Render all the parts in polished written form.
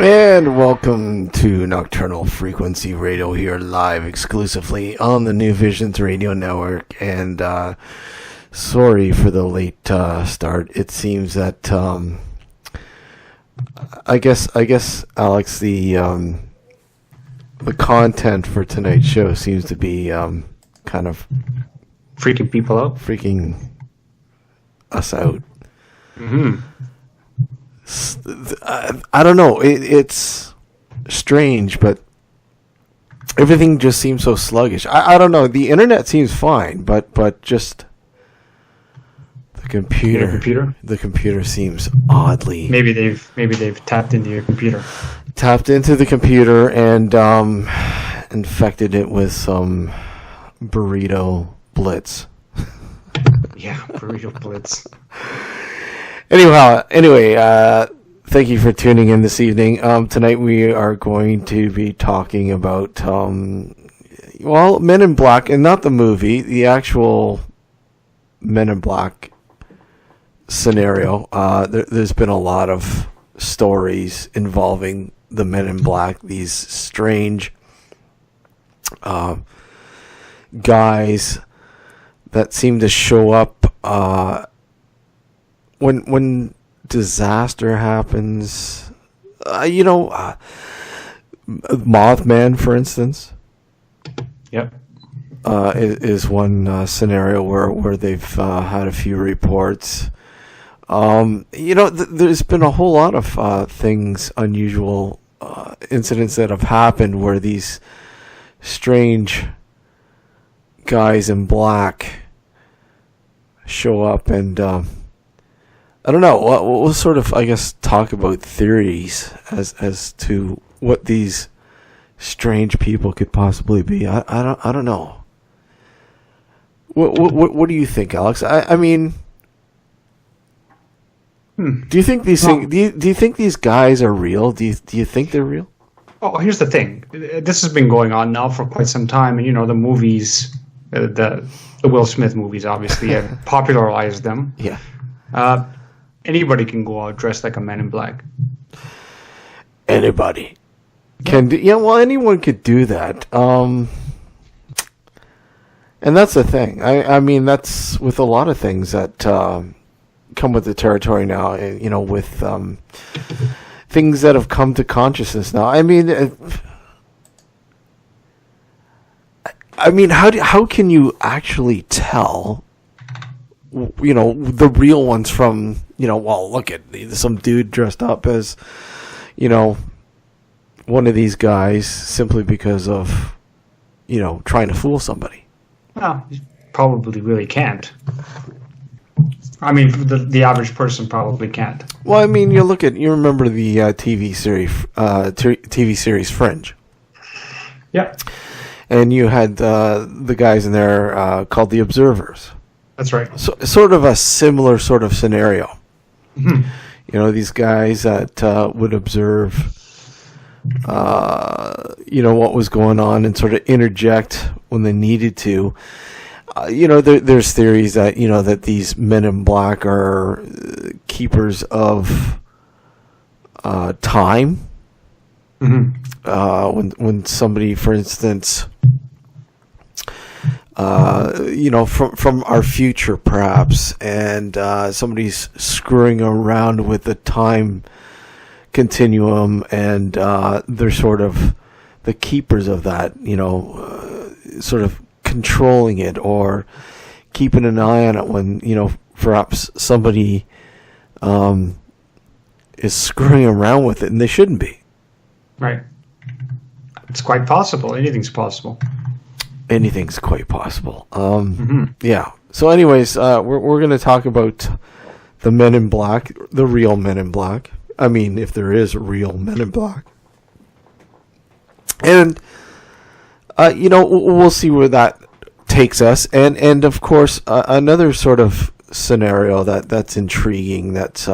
And welcome to Nocturnal Frequency Radio here live exclusively on the New Visions Radio Network. And sorry for the late start. It seems that I guess Alex, the content for tonight's show seems to be kind of freaking people out, freaking us out. Mm-hmm. I don't know. It's strange, but everything just seems so sluggish. I don't know. The internet seems fine, but just the computer seems oddly. Maybe they've tapped into your computer. Tapped into the computer and infected it with some burrito blitz. Yeah, burrito blitz. Anyway, thank you for tuning in this evening. Tonight we are going to be talking about, Men in Black, and not the movie, the actual Men in Black scenario. There's been a lot of stories involving the Men in Black, these strange guys that seem to show up when disaster happens. Mothman, for instance. Yep. Is one scenario where they've had a few reports. There's been a whole lot of things, unusual incidents that have happened where these strange guys in black show up, and I don't know. We'll sort of, I guess, talk about theories as to what these strange people could possibly be. I don't know. What do you think, Alex? I mean, do you think these things? Do you think these guys are real? Do you think they're real? Oh, here's the thing. This has been going on now for quite some time, and the movies, the Will Smith movies, obviously have popularized them. Yeah. Anybody can go out dressed like a Man in Black. Anybody can do. Yeah, well, anyone could do that. And that's the thing. I mean, that's with a lot of things that come with the territory now. With things that have come to consciousness now. I mean, how can you actually tell? The real ones from, look at some dude dressed up as, one of these guys simply because of, trying to fool somebody. Well, you probably really can't. I mean, the average person probably can't. Well, I mean, you remember the TV series Fringe. Yeah. And you had the guys in there called the Observers. That's right. So, sort of a similar sort of scenario. Mm-hmm. These guys that would observe, what was going on and sort of interject when they needed to. There's theories that, that these Men in Black are keepers of time. Mm-hmm. When somebody, for instance, from our future perhaps, and somebody's screwing around with the time continuum, and they're sort of the keepers of that, sort of controlling it or keeping an eye on it when, perhaps somebody is screwing around with it and they shouldn't be. Right. It's quite possible. Anything's possible. Anything's quite possible. Mm-hmm. Yeah. So anyways, we're going to talk about the Men in Black, the real Men in Black. I mean, if there is real Men in Black. And, we'll see where that takes us. And of course, another sort of scenario that's intriguing, that's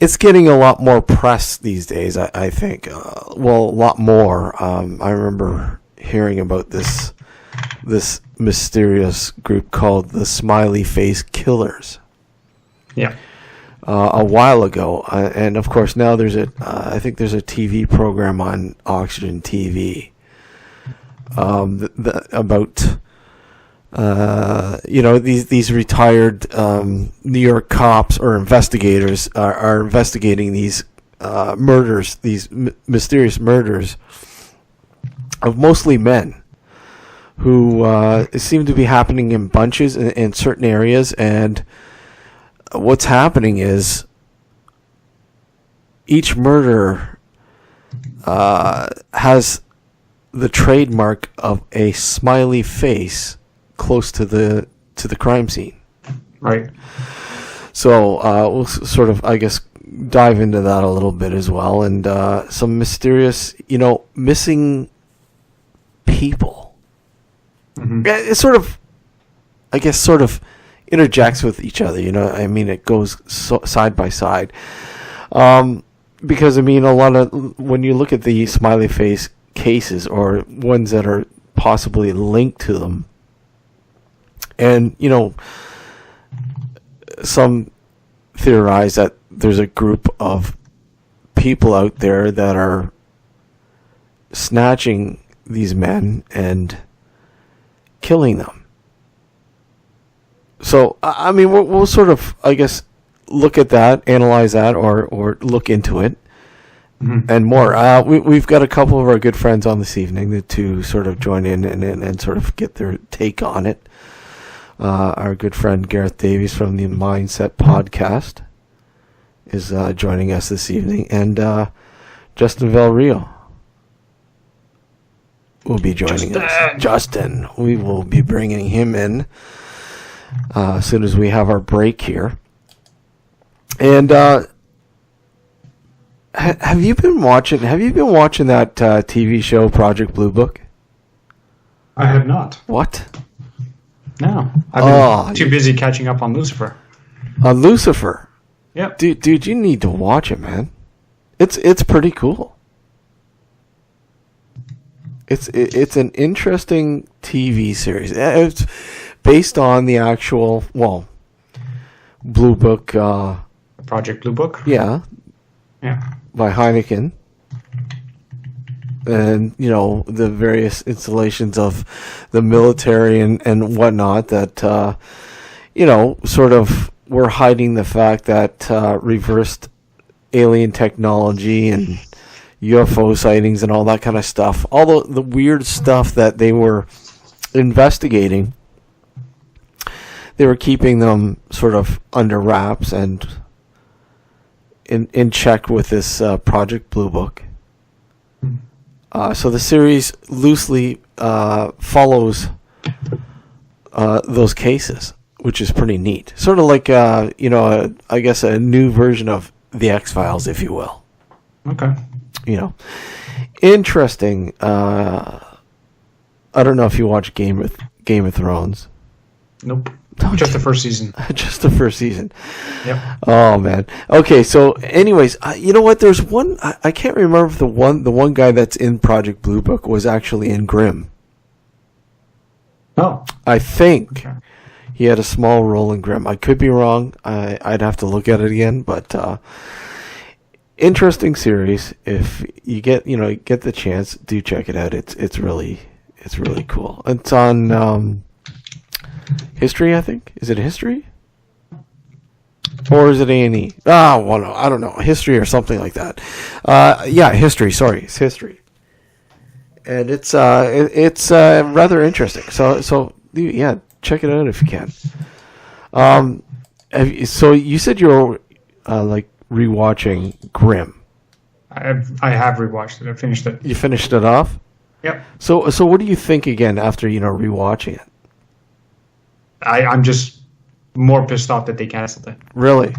it's getting a lot more press these days, I think. A lot more. I remember hearing about this mysterious group called the Smiley Face Killers. Yeah. a while ago, and of course now there's I think there's a TV program on Oxygen TV about these retired New York cops or investigators are investigating these murders, these mysterious murders of mostly men who seem to be happening in bunches in certain areas. And what's happening is each murder has the trademark of a smiley face close to the crime scene. Right. So we'll sort of, I guess, dive into that a little bit as well, and some mysterious, missing people. Mm-hmm. It sort of, I guess, sort of interjects with each other. I mean, it goes side by side. Because, I mean, a lot of, when you look at the smiley face cases or ones that are possibly linked to them, and, some theorize that there's a group of people out there that are snatching these men and killing them. So, I mean, we'll sort of, I guess, look at that, analyze that, or look into it, and more. We've got a couple of our good friends on this evening to sort of join in and sort of get their take on it. Our good friend Gareth Davies from the Mindset Podcast is joining us this evening, and Justin Villareal will be joining us. Justin, we will be bringing him in as soon as we have our break here. And have you been watching that TV show Project Blue Book? I have not. What? No, I've been too busy catching up on Lucifer. On Lucifer? Yep. Dude, you need to watch it, man. It's pretty cool. It's an interesting TV series. It's based on the actual, Blue Book. Project Blue Book? Yeah. Yeah. By Heineken. And, the various installations of the military and whatnot that, sort of were hiding the fact that reversed alien technology and UFO sightings and all that kind of stuff, all the weird stuff that they were investigating, they were keeping them sort of under wraps and in check with this Project Blue Book. So the series loosely follows those cases, which is pretty neat. Sort of like, I guess a new version of The X-Files, if you will. Okay. Interesting. I don't know if you watch Game of Thrones. Nope. Just the first season. Just the first season. Yep. Oh man. Okay. So, anyways, you know what? There's one. I can't remember if the one guy that's in Project Blue Book was actually in Grimm. Oh. I think Okay. he had a small role in Grimm. I could be wrong. I'd have to look at it again. But interesting series. If you get the chance, do check it out. It's really cool. It's on. History, I think. Is it History? Or is it A&E? I don't know. History or something like that. Yeah, History. Sorry, it's History. And it's rather interesting. So yeah, check it out if you can. So you said you're like rewatching Grimm. I have rewatched it. I finished it. You finished it off? Yep. So what do you think again after rewatching it? I'm just more pissed off that they canceled it. Really?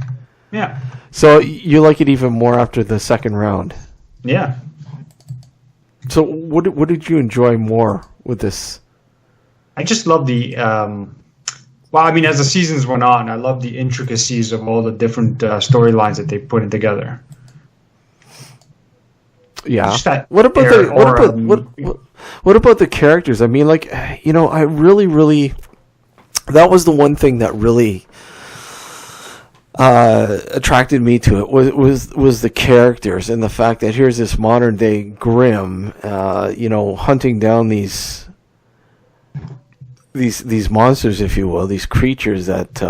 Yeah. So you like it even more after the second round? Yeah. So what did you enjoy more with this? I just love the as the seasons went on, I love the intricacies of all the different storylines that they put in together. Yeah. What about the characters? I mean, like, I really that was the one thing that really attracted me to it was the characters and the fact that here's this modern day Grimm, hunting down these monsters, if you will, these creatures that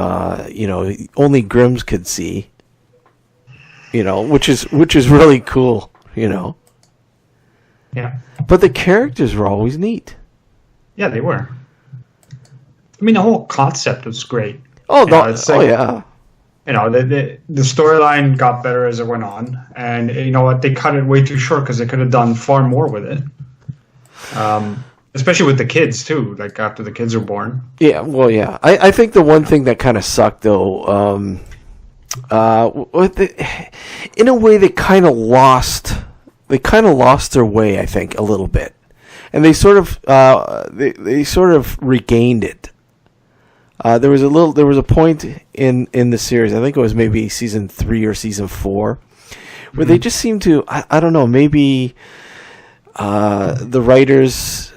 only Grimms could see. Which is really cool. Yeah. But the characters were always neat. Yeah, they were. I mean, the whole concept was great. Oh, yeah. The storyline got better as it went on, and you know what? They cut it way too short because they could have done far more with it. Especially with the kids too. Like after the kids were born. Yeah. Well, yeah. I think the one thing that kind of sucked though, in a way, they kind of lost their way. I think a little bit, and they sort of regained it. There was a point in the series, I think it was maybe season 3 or season 4, where they just seemed to, I don't know, maybe the writers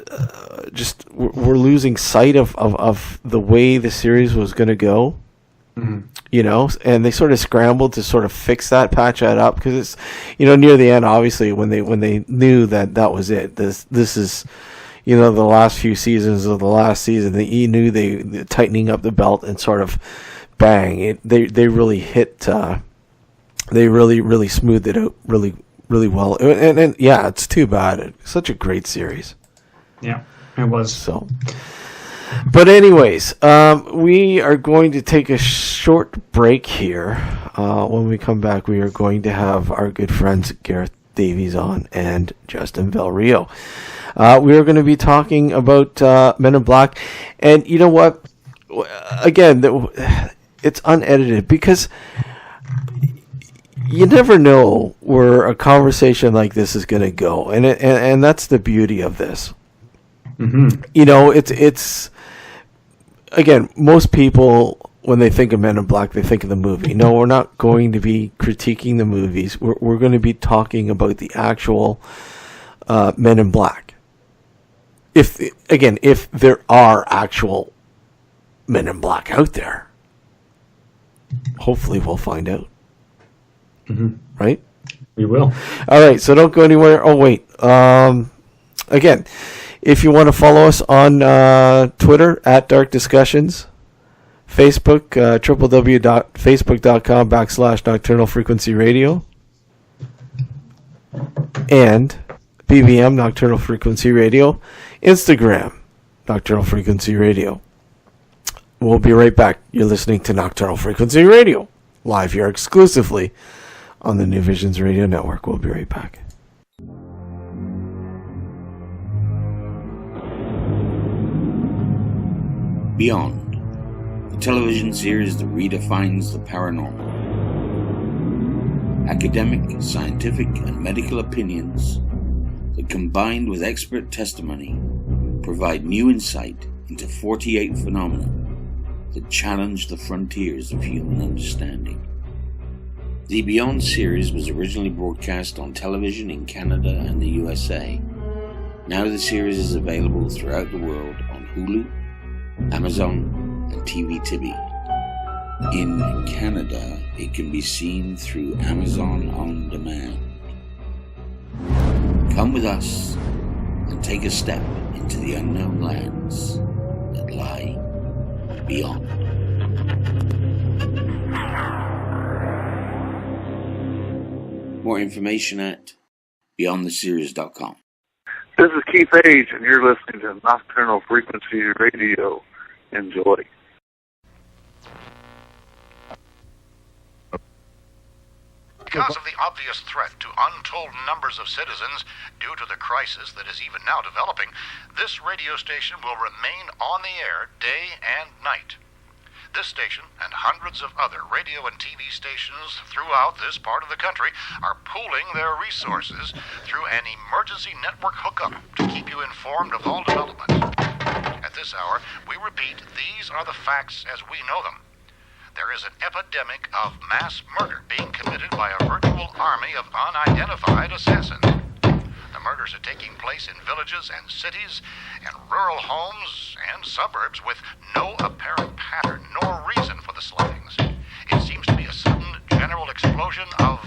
just were losing sight of the way the series was going to go. Mm-hmm. And they sort of scrambled to sort of fix that, patch that up, because it's, near the end, obviously, when they knew that was it. This is. The last few seasons of the last season, he knew they tightening up the belt and sort of bang. They really hit. They really smoothed it out really well. And yeah, it's too bad. It's such a great series. Yeah, it was. So, but anyways, we are going to take a short break here. When we come back, we are going to have our good friends Gareth Davies on and Justin Villareal. We are going to be talking about Men in Black. And you know what? Again, it's unedited because you never know where a conversation like this is going to go. And that's the beauty of this. Mm-hmm. It's again, most people, when they think of Men in Black, they think of the movie. No, we're not going to be critiquing the movies. We're going to be talking about the actual Men in Black. If there are actual Men in Black out there, hopefully we'll find out. Mm-hmm. Right? We will. All right, so don't go anywhere. Oh, wait. Again, if you want to follow us on Twitter, @DarkDiscussions, Facebook, www.facebook.com/Nocturnal Frequency Radio, and BBM, Nocturnal Frequency Radio, Instagram, Nocturnal Frequency Radio. We'll be right back. You're listening to Nocturnal Frequency Radio, live here exclusively on the New Visions Radio Network. We'll be right back. Beyond, the television series that redefines the paranormal. Academic, scientific, and medical opinions that, combined with expert testimony, provide new insight into 48 phenomena that challenge the frontiers of human understanding. The Beyond series was originally broadcast on television in Canada and the USA. Now the series is available throughout the world on Hulu, Amazon, and TV Tibi. In Canada, it can be seen through Amazon On Demand. Come with us and take a step into the unknown lands that lie beyond. More information at beyondtheseries.com. This is Keith Age, and you're listening to Nocturnal Frequency Radio. Enjoy. Because of the obvious threat to untold numbers of citizens due to the crisis that is even now developing, this radio station will remain on the air day and night. This station and hundreds of other radio and TV stations throughout this part of the country are pooling their resources through an emergency network hookup to keep you informed of all developments. At this hour, we repeat, these are the facts as we know them. There is an epidemic of mass murder being committed by a virtual army of unidentified assassins. The murders are taking place in villages and cities and rural homes and suburbs with no apparent pattern nor reason for the slayings. It seems to be a global explosion of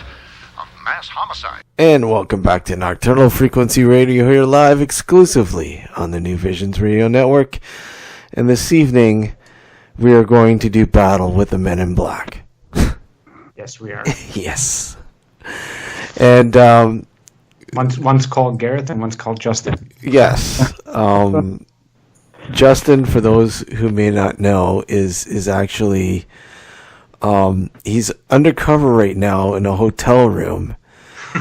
mass homicide. And welcome back to Nocturnal Frequency Radio, here live exclusively on the New Visions Radio Network. And this evening, we are going to do battle with the Men in Black. Yes, we are. Yes. And one's called Gareth and one's called Justin. yes. Justin, for those who may not know, is actually he's undercover right now in a hotel room.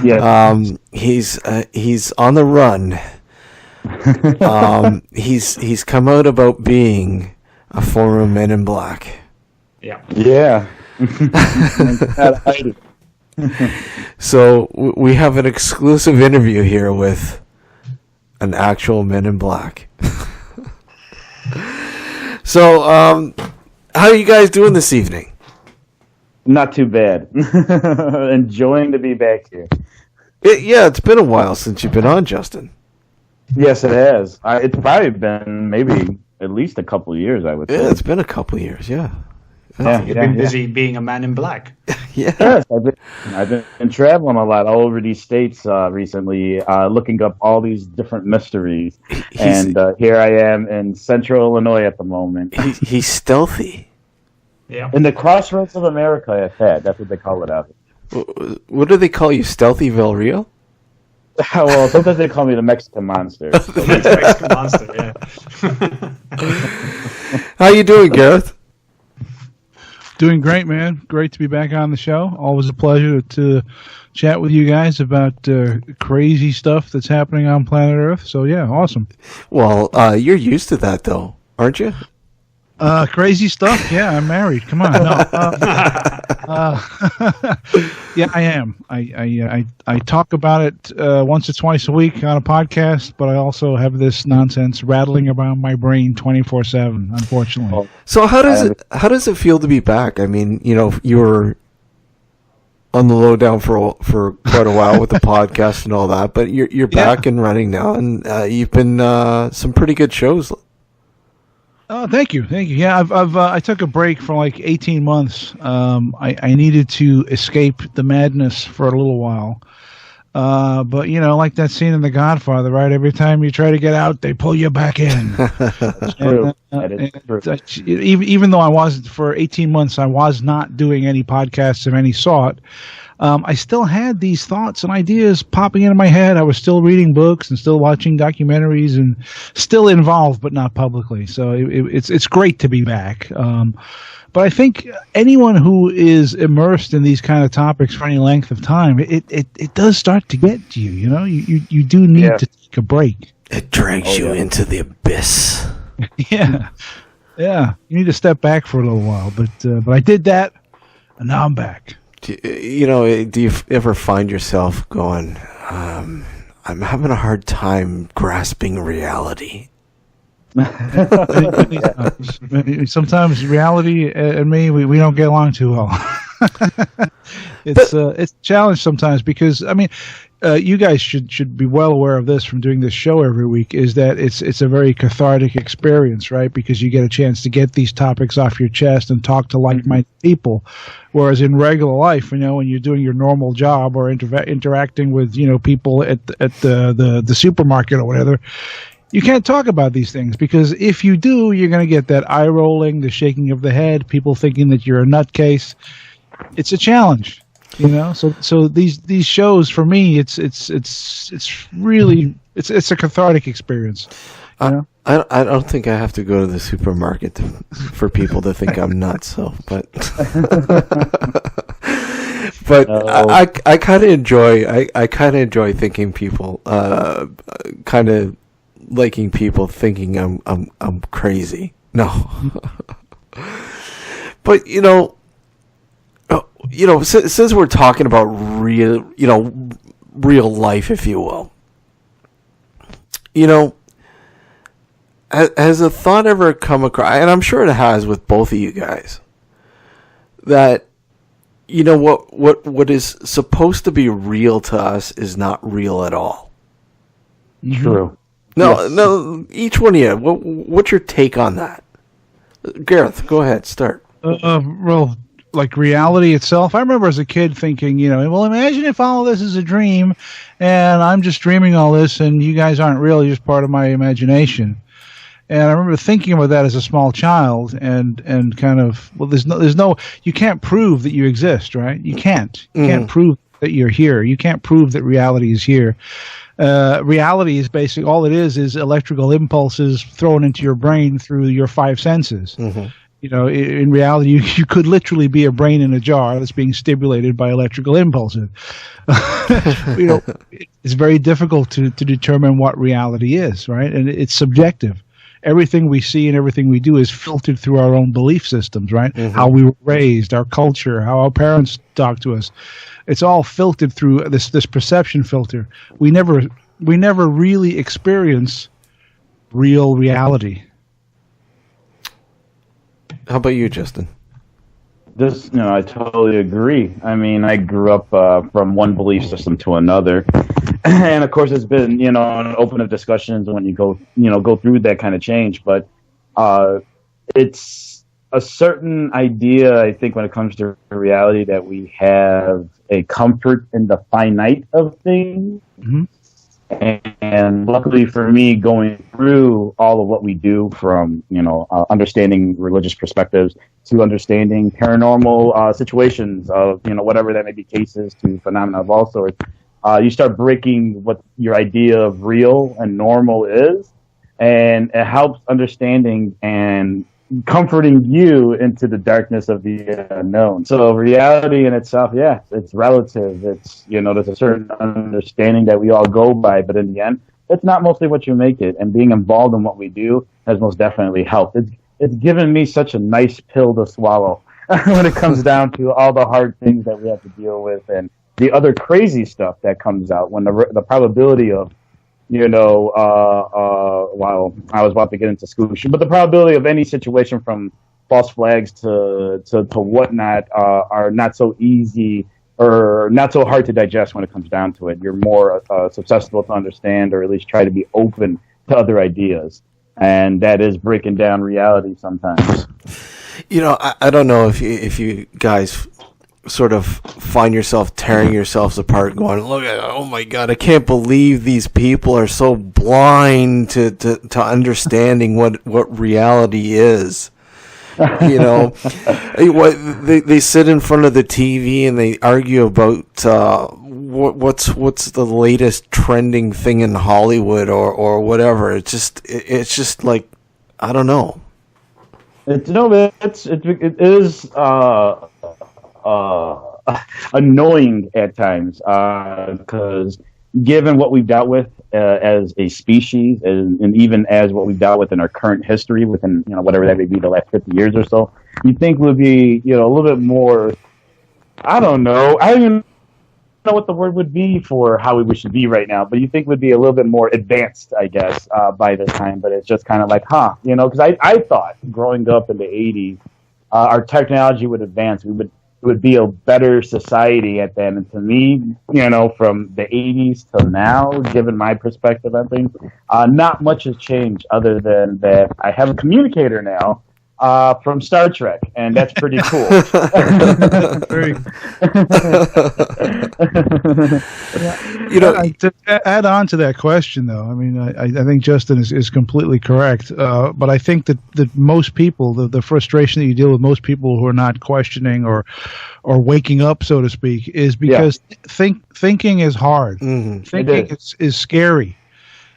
Yes. He's on the run. He's come out about being a former Men in Black. Yeah. Yeah. So we have an exclusive interview here with an actual Men in Black. So, how are you guys doing this evening? Not too bad. Enjoying to be back here. Yeah, it's been a while since you've been on, Justin. Yes, it has. It's probably been maybe at least a couple of years, I would say. Yeah, it's been a couple of years, yeah. You've been busy being a Man in Black. Yeah. Yes, I've been traveling a lot all over these states recently, looking up all these different mysteries. And here I am in Central Illinois at the moment. He's stealthy. Yeah. In the crossroads of America, at that. That's what they call it out here. What do they call you, Stealthy Villareal? Well, sometimes they call me the Mexican Monster. Mexican Monster, yeah. How you doing, Gareth? Doing great, man. Great to be back on the show. Always a pleasure to chat with you guys about crazy stuff that's happening on planet Earth. So, yeah, awesome. Well, you're used to that, though, aren't you? Crazy stuff? Yeah, I'm married. Come on. No. Yeah, I am. I talk about it once or twice a week on a podcast, but I also have this nonsense rattling around my brain 24/7, unfortunately. So how does it feel to be back? I mean, you were on the lowdown for quite a while with the podcast and all that, but you're back and running now, and you've been some pretty good shows. Oh, thank you. Yeah, I took a break for like 18 months. I needed to escape the madness for a little while. But like that scene in The Godfather, right? Every time you try to get out, they pull you back in. That's true. That is true. Even though for 18 months, I was not doing any podcasts of any sort. I still had these thoughts and ideas popping into my head. I was still reading books and still watching documentaries and still involved, but not publicly. So it's great to be back. But I think anyone who is immersed in these kind of topics for any length of time, it does start to get to you. You do need to take a break. It drags you into the abyss. Yeah. You need to step back for a little while, but I did that, and now I'm back. Do you ever find yourself going, I'm having a hard time grasping reality? Sometimes reality and me, we don't get along too well. It's a challenge sometimes because, you guys should be well aware of this from doing this show every week, is that it's a very cathartic experience, right? Because you get a chance to get these topics off your chest and talk to like-minded people. Whereas in regular life, when you're doing your normal job or interacting with, people at the supermarket or whatever, you can't talk about these things because if you do, you're going to get that eye rolling, the shaking of the head, people thinking that you're a nutcase. It's a challenge. So these shows for me, it's really a cathartic experience. I don't think I have to go to the supermarket for people to think I'm nuts. So, but I kind of enjoy thinking people kind of liking people thinking I'm crazy. No, but since we're talking about real life, if you will, has a thought ever come across, and I'm sure it has with both of you guys, that, what is supposed to be real to us is not real at all? True. No, each one of you, what's your take on that? Gareth, go ahead, start. Well, like reality itself. I remember as a kid thinking, well, imagine if all of this is a dream, and I'm just dreaming all this, and you guys aren't really just part of my imagination. And I remember thinking about that as a small child, and kind of, well, there's no, you can't prove that you exist, right? You can't prove that you're here. You can't prove that reality is here. Reality is basically, all it is electrical impulses thrown into your brain through your five senses. In reality, you could literally be a brain in a jar that's being stimulated by electrical impulses. It's very difficult to determine what reality is, right? And it's subjective. Everything we see and everything we do is filtered through our own belief systems, right? How we were raised, our culture, how our parents talk to us. It's all filtered through this perception filter. We never really experience real reality. How about you, Justin? I totally agree. I mean, I grew up from one belief system to another, and of course, it's been an open of discussions when you go through that kind of change. But it's a certain idea, I think, when it comes to reality, that we have a comfort in the finite of things. And luckily for me, going through all of what we do, from understanding religious perspectives to understanding paranormal situations of whatever that may be, cases to phenomena of all sorts, you start breaking what your idea of real and normal is, and it helps understanding and comforting you into the darkness of the unknown. So reality in itself, it's relative. It's, there's a certain understanding that we all go by, but in the end, it's not mostly what you make it. And being involved in what we do has most definitely helped. It's given me such a nice pill to swallow when it comes down to all the hard things that we have to deal with, and the other crazy stuff that comes out when the probability of while I was about to get into school, but the probability of any situation from false flags to whatnot are not so easy or not so hard to digest when it comes down to it. You're more susceptible to understand, or at least try to be open to other ideas. And that is breaking down reality sometimes. I don't know if you guys sort of find yourself tearing yourselves apart, going, look at, oh my God, I can't believe these people are so blind to understanding what reality is. They sit in front of the TV and they argue about what's the latest trending thing in Hollywood or whatever. It's just like, I don't know. It is annoying at times, because given what we've dealt with as a species, and even as what we've dealt with in our current history within whatever that may be, the last 50 years or so, you think would be a little bit more, I don't even know what the word would be for how we should be right now, but you think would be a little bit more advanced, I guess, by this time. But it's just kind of like, because I thought growing up in the 80s, our technology would advance. It would be a better society at that. And to me, from the 80s till now, given my perspective on things, not much has changed other than that I have a communicator now from Star Trek, and that's pretty cool. To add on to that question, though, I mean, I think Justin is completely correct. But I think that most people, the frustration that you deal with, most people who are not questioning or waking up, so to speak, is because thinking is hard. Mm-hmm. Thinking is scary.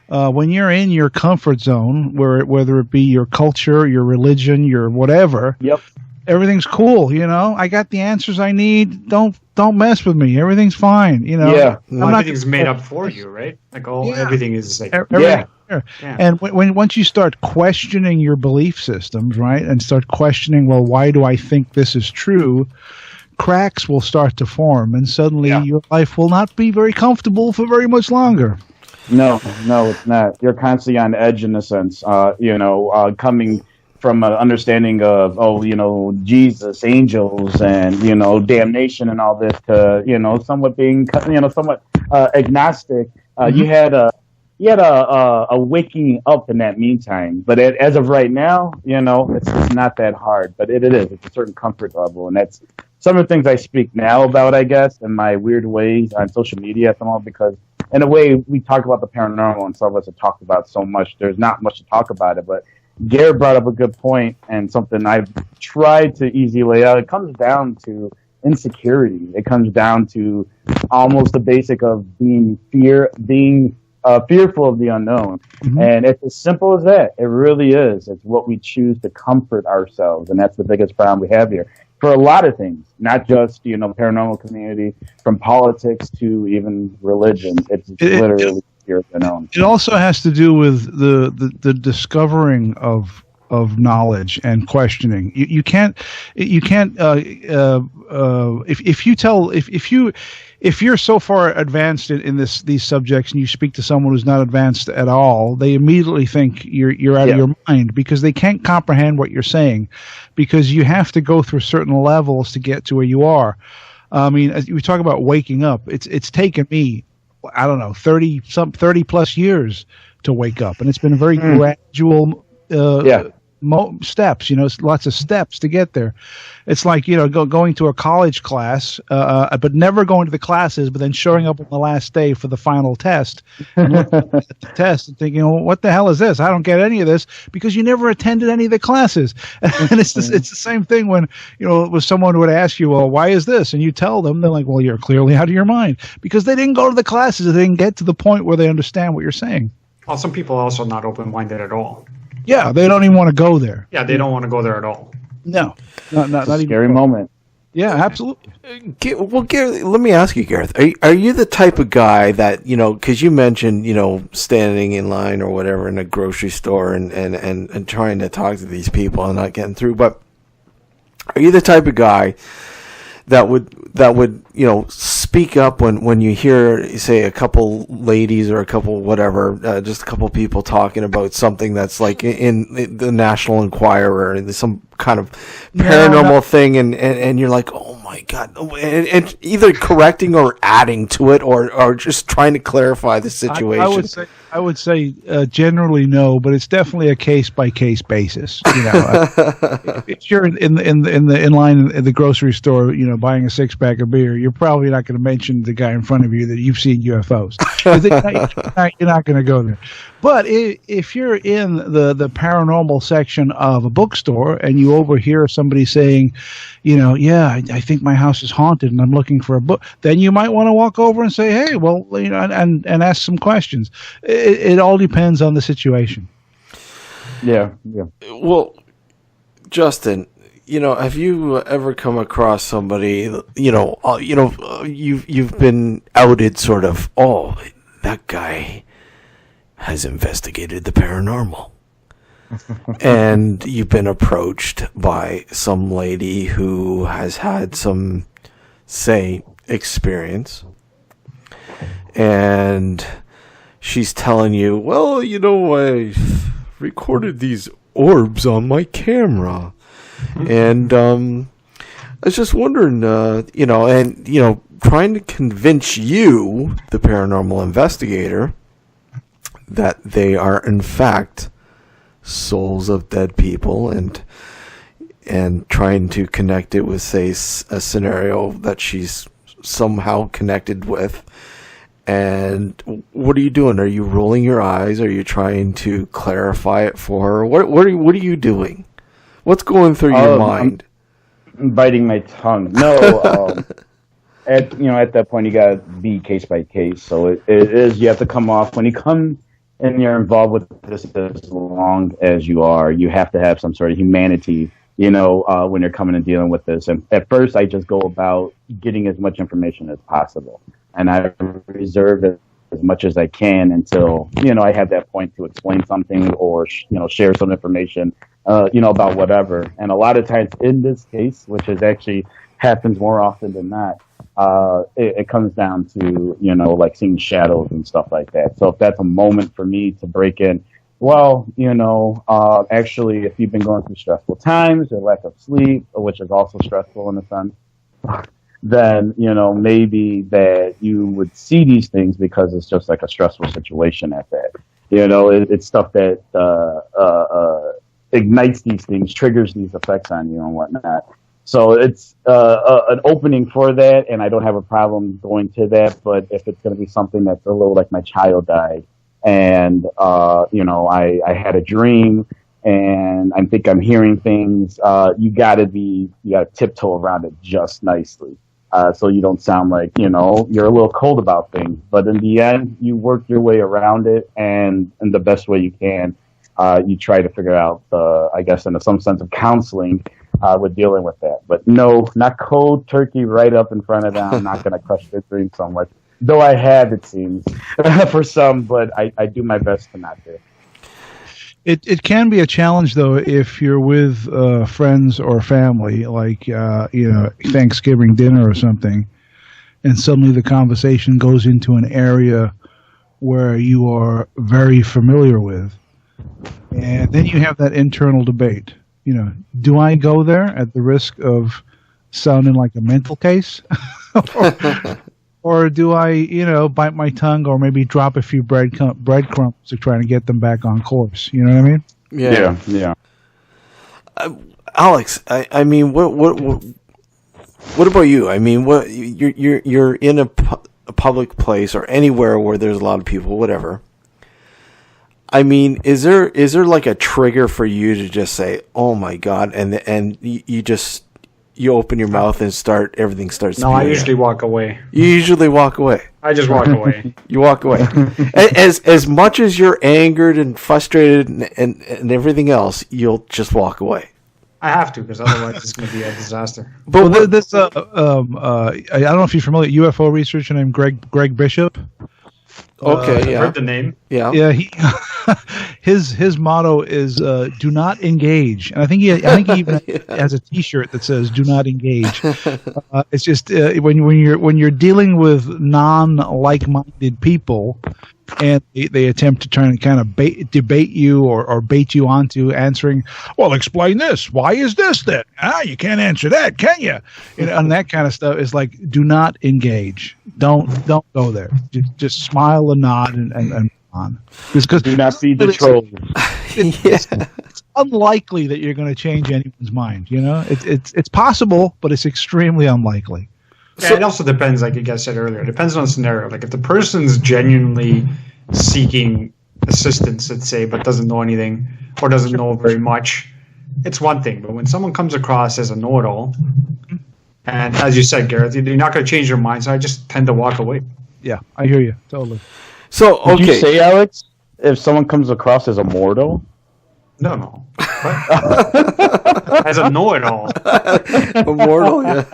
When you're in your comfort zone, whether it be your culture, your religion, your whatever, everything's cool. I got the answers I need. Don't mess with me. Everything's fine. Everything's made up for you, right? Like everything is like And once you start questioning your belief systems, right, and start questioning, well, why do I think this is true? Cracks will start to form, and suddenly your life will not be very comfortable for very much longer. No, it's not. You're constantly on edge in a sense. Coming from an understanding of, Jesus, angels, and, damnation and all this to, somewhat being, somewhat agnostic. You had a waking up in that meantime. But as of right now, it's not that hard. But it is. It's a certain comfort level, and that's some of the things I speak now about, I guess, in my weird ways on social media at the moment. Because in a way, we talk about the paranormal, and some of us have talked about so much. There's not much to talk about it, but Garrett brought up a good point, and something I've tried to easily lay out. It comes down to insecurity. It comes down to almost the basic of being fearful of the unknown. Mm-hmm. And it's as simple as that. It really is. It's what we choose to comfort ourselves, and that's the biggest problem we have here. For a lot of things, not just paranormal community, from politics to even religion. It's literally fear of the unknown. It also has to do with the discovering of knowledge and questioning. You can't if you're so far advanced in these subjects and you speak to someone who's not advanced at all, they immediately think you're out of your mind, because they can't comprehend what you're saying, because you have to go through certain levels to get to where you are. I mean, as we talk about waking up, it's taken me, I don't know, 30 plus years to wake up, and it's been a very gradual steps, lots of steps to get there. It's like, going to a college class, but never going to the classes, but then showing up on the last day for the final test, and looking at the test and thinking, well, what the hell is this? I don't get any of this, because you never attended any of the classes. And it's the same thing when, with someone who would ask you, well, why is this? And you tell them, they're like, well, you're clearly out of your mind, because they didn't go to the classes. They didn't get to the point where they understand what you're saying. Well, some people are also not open-minded at all. Yeah, they don't even want to go there. Yeah, they don't want to go there at all. No, not even. Scary moment. Yeah, absolutely. Well, Gareth, let me ask you, Gareth, are you the type of guy that, because you mentioned, standing in line or whatever in a grocery store and trying to talk to these people and not getting through, but are you the type of guy that would speak up when you hear, say, a couple ladies or a couple whatever, just a couple people talking about something that's like in the National Enquirer and some kind of paranormal thing, and you're like, oh my God, and either correcting or adding to it or just trying to clarify the situation? I would say generally no, but it's definitely a case by case basis. If you're in line in the grocery store, buying a 6-pack of beer, you're probably not going to mention the guy in front of you that you've seen UFOs. You're not going to go there. But if you're in the paranormal section of a bookstore and you overhear somebody saying, I think my house is haunted and I'm looking for a book, then you might want to walk over and say, hey, well, and ask some questions. It all depends on the situation. Yeah. Well, Justin, have you ever come across somebody, you've been outed sort of, oh, that guy has investigated the paranormal. And you've been approached by some lady who has had some, say, experience. And she's telling you, well, I recorded these orbs on my camera. And I was just wondering, trying to convince you, the paranormal investigator, that they are in fact souls of dead people, and trying to connect it with, say, a scenario that she's somehow connected with. And what are you doing? Are you rolling your eyes? Are you trying to clarify it for her? What are you doing? What's going through your mind? I'm biting my tongue. No, at that point you gotta be case by case. So it is, you have to come off when you come and you're involved with this as long as you are. You have to have some sort of humanity, when you're coming and dealing with this. And at first, I just go about getting as much information as possible, and I reserve it as much as I can until I have that point to explain something or share some information, about whatever. And a lot of times in this case, which is actually happens more often than not, it comes down to, like seeing shadows and stuff like that. So if that's a moment for me to break in, well, actually, if you've been going through stressful times or lack of sleep, which is also stressful in a sense, then, maybe that you would see these things because it's just like a stressful situation at that. It's stuff that ignites these things, triggers these effects on you and whatnot. So it's an opening for that, and I don't have a problem going to that. But if it's going to be something that's a little like my child died, and I had a dream, and I think I'm hearing things, you got to tiptoe around it just nicely, so you don't sound like you're a little cold about things. But in the end, you work your way around it, and in the best way you can, you try to figure out I guess in some sense of counseling. With dealing with that. But no, not cold turkey right up in front of them. I'm not going to crush their dream so much. Though I have, it seems, for some, but I do my best to not do. It can be a challenge, though, if you're with friends or family, like, Thanksgiving dinner or something, and suddenly the conversation goes into an area where you are very familiar with. And then you have that internal debate. Do I go there at the risk of sounding like a mental case? or do I, bite my tongue or maybe drop a few breadcrumbs to try to get them back on course? You know what I mean? Yeah. Alex, I mean, what about you? I mean, what you're in a public place or anywhere where there's a lot of people, whatever. I mean, is there like a trigger for you to just say, "Oh my God," and you open your mouth and everything starts. No, I usually walk away. You usually walk away. I just walk away. You walk away. As much as you're angered and frustrated and everything else, you'll just walk away. I have to, because otherwise it's going to be a disaster. But this, I don't know if you're familiar with UFO researcher named Greg Bishop. Okay, yeah. I've heard the name. Yeah. He his motto is "Do not engage," and I think he even has a T-shirt that says "Do not engage." It's just when you're dealing with non-like-minded people, and they attempt to try and kind of debate you or bait you onto answering. Well, explain this. Why is this then? You can't answer that, can you? And that kind of stuff is like, do not engage. Don't go there. Just smile and nod and move on. Because do not feed the trolls. It's unlikely that you're going to change anyone's mind. It's possible, but it's extremely unlikely. Yeah, it also depends, like you guys said earlier. It depends on the scenario. Like if the person's genuinely seeking assistance, let's say, but doesn't know anything or doesn't know very much, it's one thing. But when someone comes across as a know-it-all, and as you said, Gareth, you're not going to change your mind, so I just tend to walk away. Yeah, I hear you. Totally. So, okay. Did you say, Alex, if someone comes across as a mortal? No. As a know-it-all. Immortal, yeah.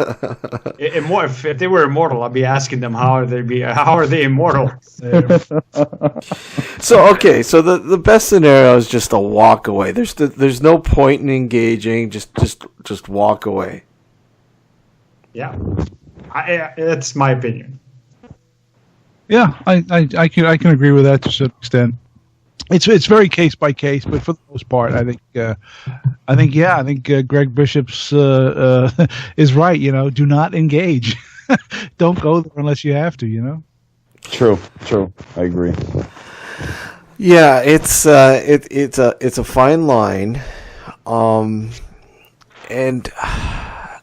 If they were immortal, I'd be asking them how are they immortal? So the best scenario is just to walk away. There's no point in engaging. Just walk away. Yeah, that's my opinion. Yeah, I can agree with that to some extent. It's very case by case, but for the most part, I think Greg Bishop's is right. Do not engage. Don't go there unless you have to. True. I agree. Yeah, it's a fine line, and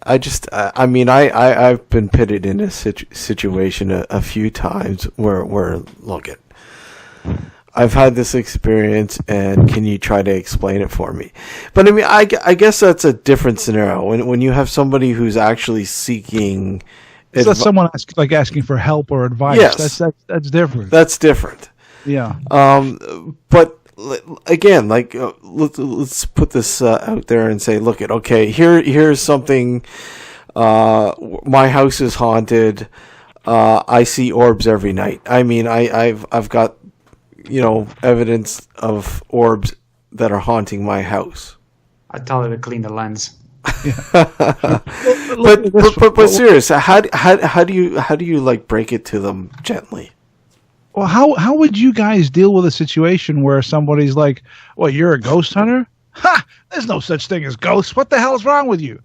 I've been pitted in a situation a few times where look at. I've had this experience, and can you try to explain it for me? But I guess that's a different scenario when you have somebody who's actually seeking. So that's someone asking for help or advice. Yes, that's different. That's different. Yeah. But again, let's put this out there and say, look, here's something. My house is haunted. I see orbs every night. I've got. Evidence of orbs that are haunting my house. I tell her to clean the lens. but serious, how do you break it to them gently? Well, how would you guys deal with a situation where somebody's like, "Well, you're a ghost hunter? Ha! There's no such thing as ghosts. What the hell's wrong with you?"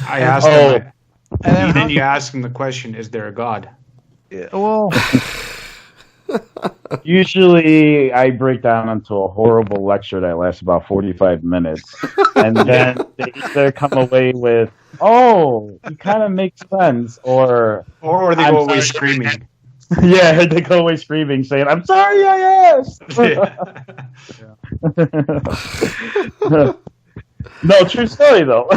I asked them, and then you ask them the question: is there a God? Yeah, well. Usually, I break down into a horrible lecture that lasts about 45 minutes, and then they either come away with, "Oh, it kind of makes sense," or they go away screaming. Yeah, they go away screaming, saying, "I'm sorry, I asked." No, true story though.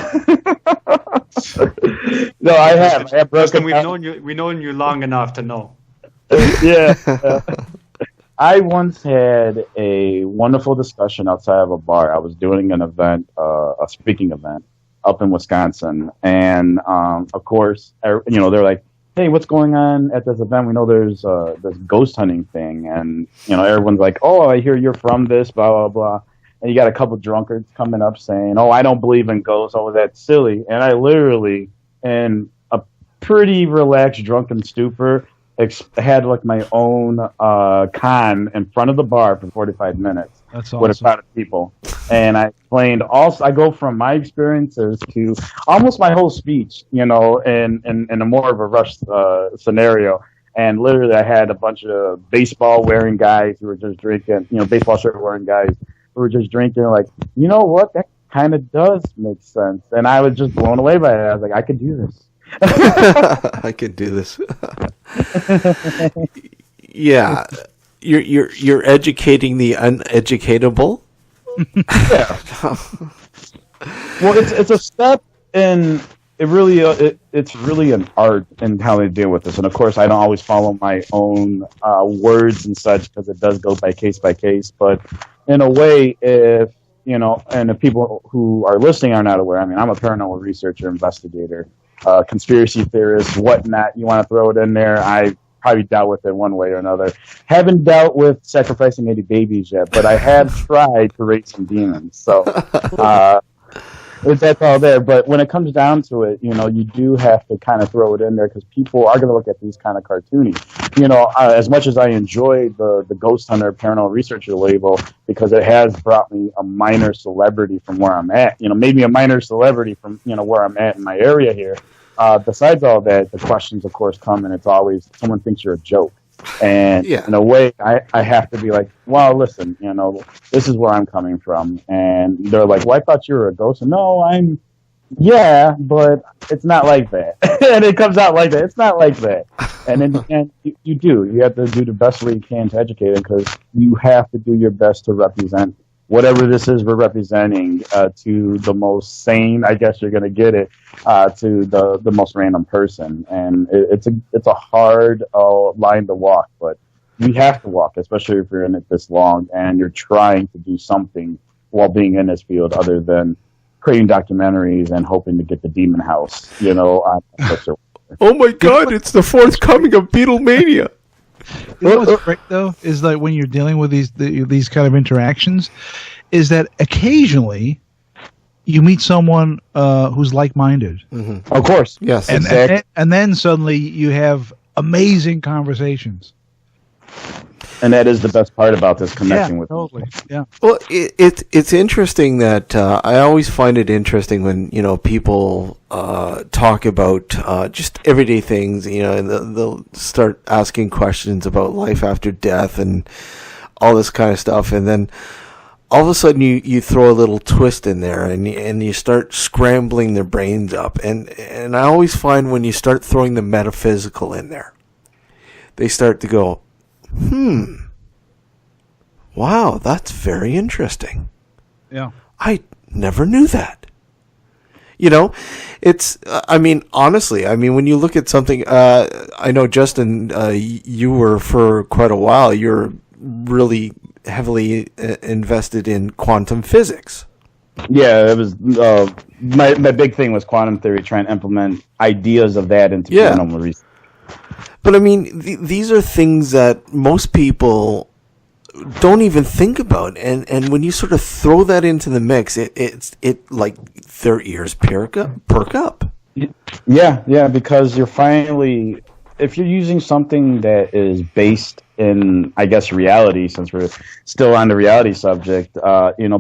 No, I have. Justin, we've known you long enough to know. Yeah. I once had a wonderful discussion outside of a bar. I was doing an event, a speaking event up in Wisconsin, and of course, they're like, "Hey, what's going on at this event? We know there's this ghost hunting thing," and everyone's like, "Oh, I hear you're from this, blah blah blah." And you got a couple drunkards coming up saying, "Oh, I don't believe in ghosts. Oh, that's silly." And I literally, in a pretty relaxed drunken stupor, had like my own con in front of the bar for 45 minutes. That's awesome. With a crowd of people. And I explained also, I go from my experiences to almost my whole speech, in a more of a rush scenario. And literally I had a bunch of baseball wearing guys who were just drinking, baseball shirt wearing guys who were just drinking, like, you know what, that kind of does make sense. And I was just blown away by it. I was like, I could do this. I could do this. Yeah, you're educating the uneducatable. Yeah. Well, it's a step in. It's really an art in how they deal with this. And of course, I don't always follow my own words and such because it does go by case. But in a way, if and if people who are listening are not aware, I mean, I'm a paranormal researcher, investigator. Conspiracy theorists, whatnot, you want to throw it in there. I probably dealt with it one way or another. Haven't dealt with sacrificing any babies yet, but I have tried to raise some demons. So that's all there. But when it comes down to it, you do have to kind of throw it in there because people are going to look at these kind of cartoony. As much as I enjoy the Ghost Hunter Paranormal Researcher label because it has brought me a minor celebrity from where I'm at, maybe a minor celebrity from, where I'm at in my area here. Besides all that, the questions, of course, come, and it's always someone thinks you're a joke. And in a way, I have to be like, well, listen, this is where I'm coming from. And they're like, well, I thought you were a ghost. And no, yeah, but it's not like that. And it comes out like that. It's not like that. And in the end, you have to do the best way you can to educate them because you have to do your best to represent whatever this is we're representing to the most sane, I guess you're going to get it, to the most random person. And it's a hard line to walk, but you have to walk, especially if you're in it this long and you're trying to do something while being in this field other than creating documentaries and hoping to get the demon house, Oh my God, it's the forthcoming of Beatlemania. What's great though is that when you're dealing with these kind of interactions, is that occasionally you meet someone who's like-minded. Mm-hmm. Of course, yes, exactly. And then suddenly you have amazing conversations. And that is the best part about this connection with totally. people. Yeah. Well, it's interesting that I always find it interesting when people talk about just everyday things, and they'll start asking questions about life after death and all this kind of stuff, and then all of a sudden you throw a little twist in there and you start scrambling their brains up, and I always find when you start throwing the metaphysical in there, they start to go, wow, that's very interesting. Yeah. I never knew that. It's, honestly, when you look at something, I know, Justin, you were for quite a while, you're really heavily invested in quantum physics. Yeah, it was, my big thing was quantum theory, trying to implement ideas of that into paranormal research. But these are things that most people don't even think about, and when you sort of throw that into the mix, it like their ears perk up. Yeah, because you're finally, if you're using something that is based in, I guess, reality, since we're still on the reality subject,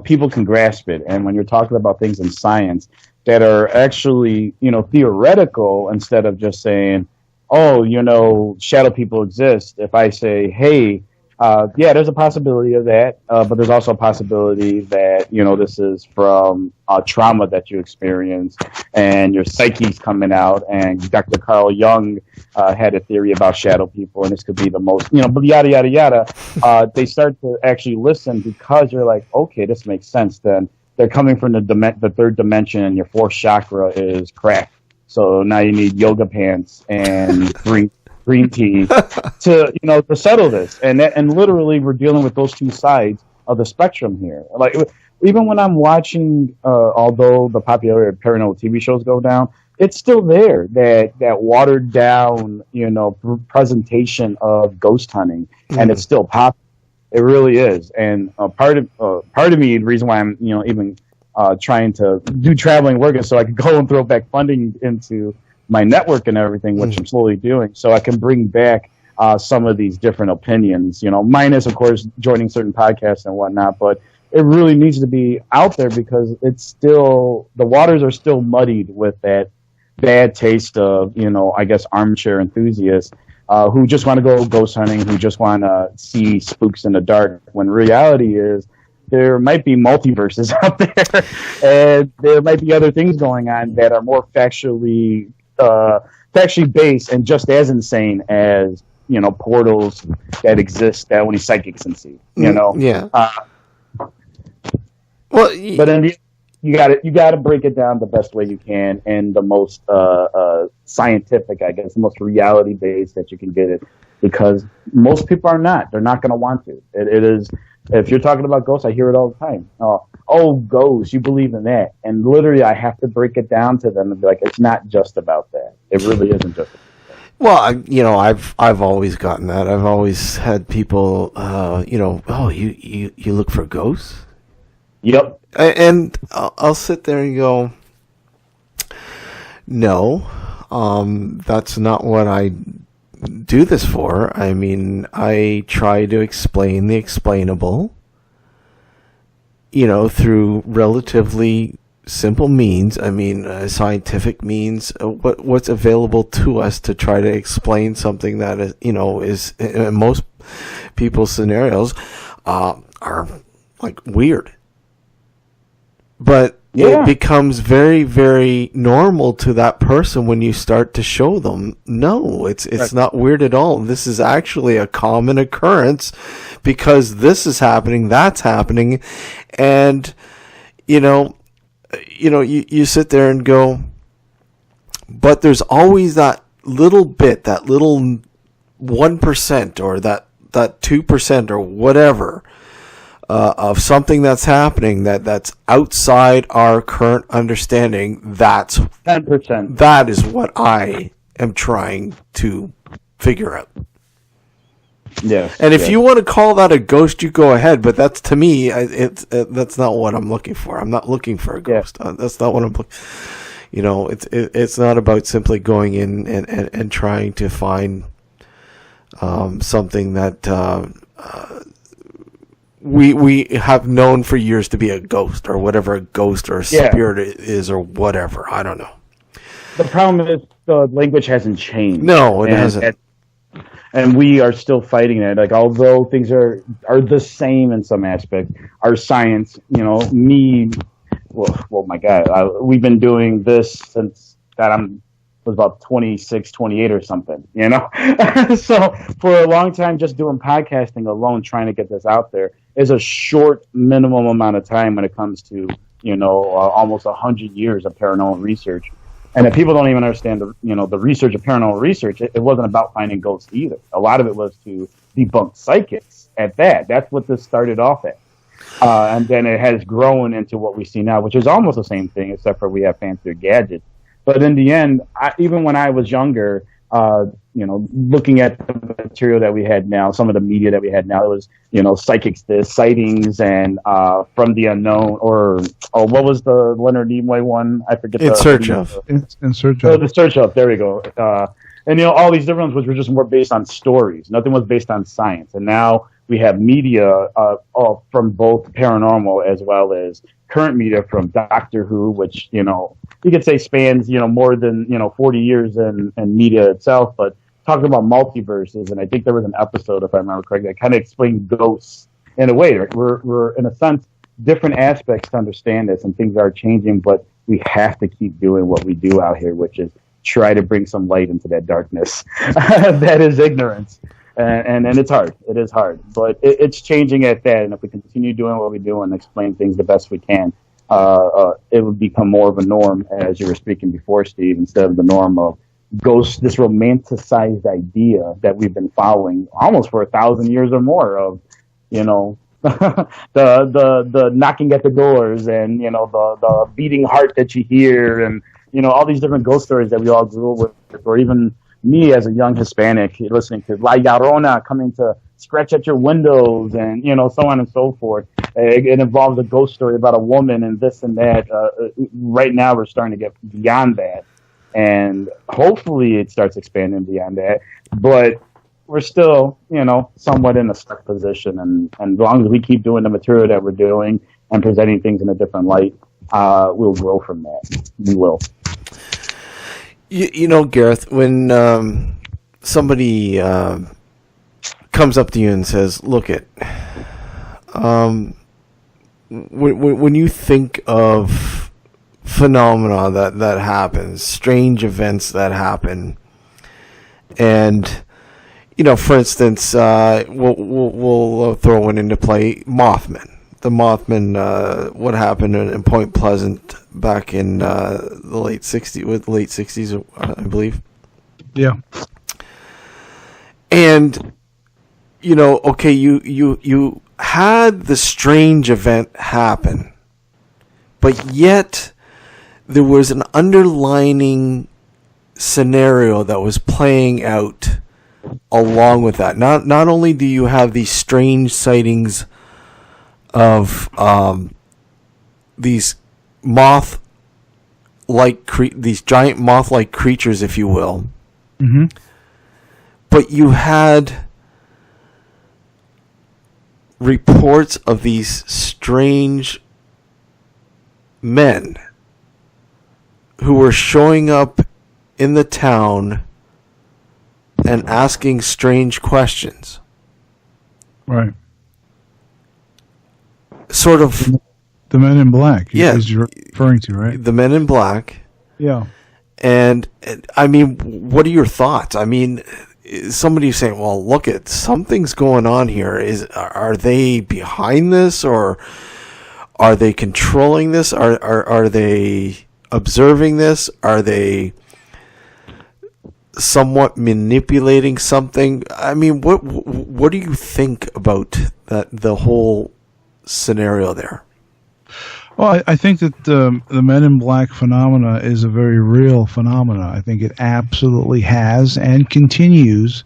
people can grasp it, and when you're talking about things in science that are actually, theoretical, instead of just saying, oh, shadow people exist. If I say, hey, yeah, there's a possibility of that, but there's also a possibility that, this is from trauma that you experienced and your psyche's coming out. And Dr. Carl Jung had a theory about shadow people, and this could be the most, but yada, yada, yada. They start to actually listen because you're like, okay, this makes sense. Then they're coming from the third dimension, and your fourth chakra is cracked. So now you need yoga pants and green tea to settle this, and literally we're dealing with those two sides of the spectrum here. Like even when I'm watching, although the popularity of paranormal TV shows go down, it's still there, that watered down presentation of ghost hunting, and it's still popular. It really is, and part of me, the reason why I'm even trying to do traveling work is so I can go and throw back funding into my network and everything, which I'm slowly doing, so I can bring back some of these different opinions, minus, of course, joining certain podcasts and whatnot, but it really needs to be out there because it's still, the waters are still muddied with that bad taste of, I guess, armchair enthusiasts who just want to go ghost hunting, who just want to see spooks in the dark, when reality is there might be multiverses out there, and there might be other things going on that are more factually based and just as insane as portals that exist that only psychics can see. Yeah. But in the, you got to break it down the best way you can, and the most scientific, I guess, the most reality based that you can get it, because most people are not. They're not going to want to. It is. If you're talking about ghosts, I hear it all the time. Oh, ghosts, you believe in that? And literally, I have to break it down to them and be like, it's not just about that. It really isn't just about that. Well, I've always gotten that. I've always had people, oh, you look for ghosts? Yep. And I'll sit there and go, no, that's not what I do this for. I mean, I try to explain the explainable, through relatively simple means. I mean, scientific means, what's available to us to try to explain something that is, is in most people's scenarios, are like weird. But it becomes very, very normal to that person when you start to show them, no, it's not weird at all. This is actually a common occurrence because this is happening, that's happening. And, you sit there and go, but there's always that little bit, that little 1% or that 2% or whatever, of something that's happening that's outside our current understanding. That's 10%. That is what I am trying to figure out. Yes. And if you want to call that a ghost, you go ahead. But that's, to me, that's not what I'm looking for. I'm not looking for a ghost. Yeah. That's not what I'm looking. It's not about simply going in and trying to find something that we have known for years to be a ghost, or whatever a ghost or a spirit is, or whatever. I don't know. The problem is the language hasn't changed. No, it hasn't. And we are still fighting it. Like, although things are the same in some aspect, our science, well, my God, we've been doing this since that was about 26, 28 or something, So for a long time, just doing podcasting alone, trying to get this out there, is a short minimum amount of time when it comes to, almost 100 years of paranormal research. And if people don't even understand the research of paranormal research, it wasn't about finding ghosts either. A lot of it was to debunk psychics at that. That's what this started off at. And then it has grown into what we see now, which is almost the same thing, except for we have fancier gadgets. But in the end, even when I was younger, looking at the material that we had now, some of the media that we had now, it was, psychics, the sightings, and from the unknown, or what was the Leonard Nimoy one? I forget. In Search of. In Search of. The Search of. There we go. And all these different ones which were just more based on stories. Nothing was based on science. And now we have media from both paranormal as well as current media from Doctor Who, which you could say spans more than 40 years in media itself, but talking about multiverses, and I think there was an episode, if I remember correctly, that kind of explained ghosts in a way. We're in a sense different aspects to understand this, and things are changing, but we have to keep doing what we do out here, which is try to bring some light into that darkness that is ignorance. And it's hard. It is hard, but it's changing at that. And if we continue doing what we do and explain things the best we can, it would become more of a norm, as you were speaking before, Steve, instead of the norm of ghosts, this romanticized idea that we've been following almost for 1,000 years or more of, the knocking at the doors and, the beating heart that you hear and, all these different ghost stories that we all grew up with, or even me as a young Hispanic listening to La Llorona coming to scratch at your windows and, so on and so forth. It involves a ghost story about a woman and this and that. Right now we're starting to get beyond that. And hopefully it starts expanding beyond that. But we're still, somewhat in a stuck position. And as long as we keep doing the material that we're doing and presenting things in a different light, we'll grow from that. We will. Gareth, when somebody comes up to you and says, look it, when you think of phenomena that happens, strange events that happen, and, for instance, we'll throw one into play, Mothman. The Mothman, what happened in Point Pleasant back in the late 60s, I believe. Yeah. And, okay, you had the strange event happen, but yet there was an underlining scenario that was playing out along with that. Not only do you have these strange sightings of these these giant moth-like creatures, if you will. Mm-hmm. But you had reports of these strange men who were showing up in the town and asking strange questions. Right. Sort of the Men in Black. Yeah, is you're referring to, right? The Men in Black. Yeah. And I mean, what are your thoughts? I mean, somebody's saying, "Well, look, something's going on here. Are they behind this, or are they controlling this? Are they observing this? Are they somewhat manipulating something?" I mean, what do you think about the whole scenario there? Well, I think that the Men in Black phenomena is a very real phenomena. I think it absolutely has and continues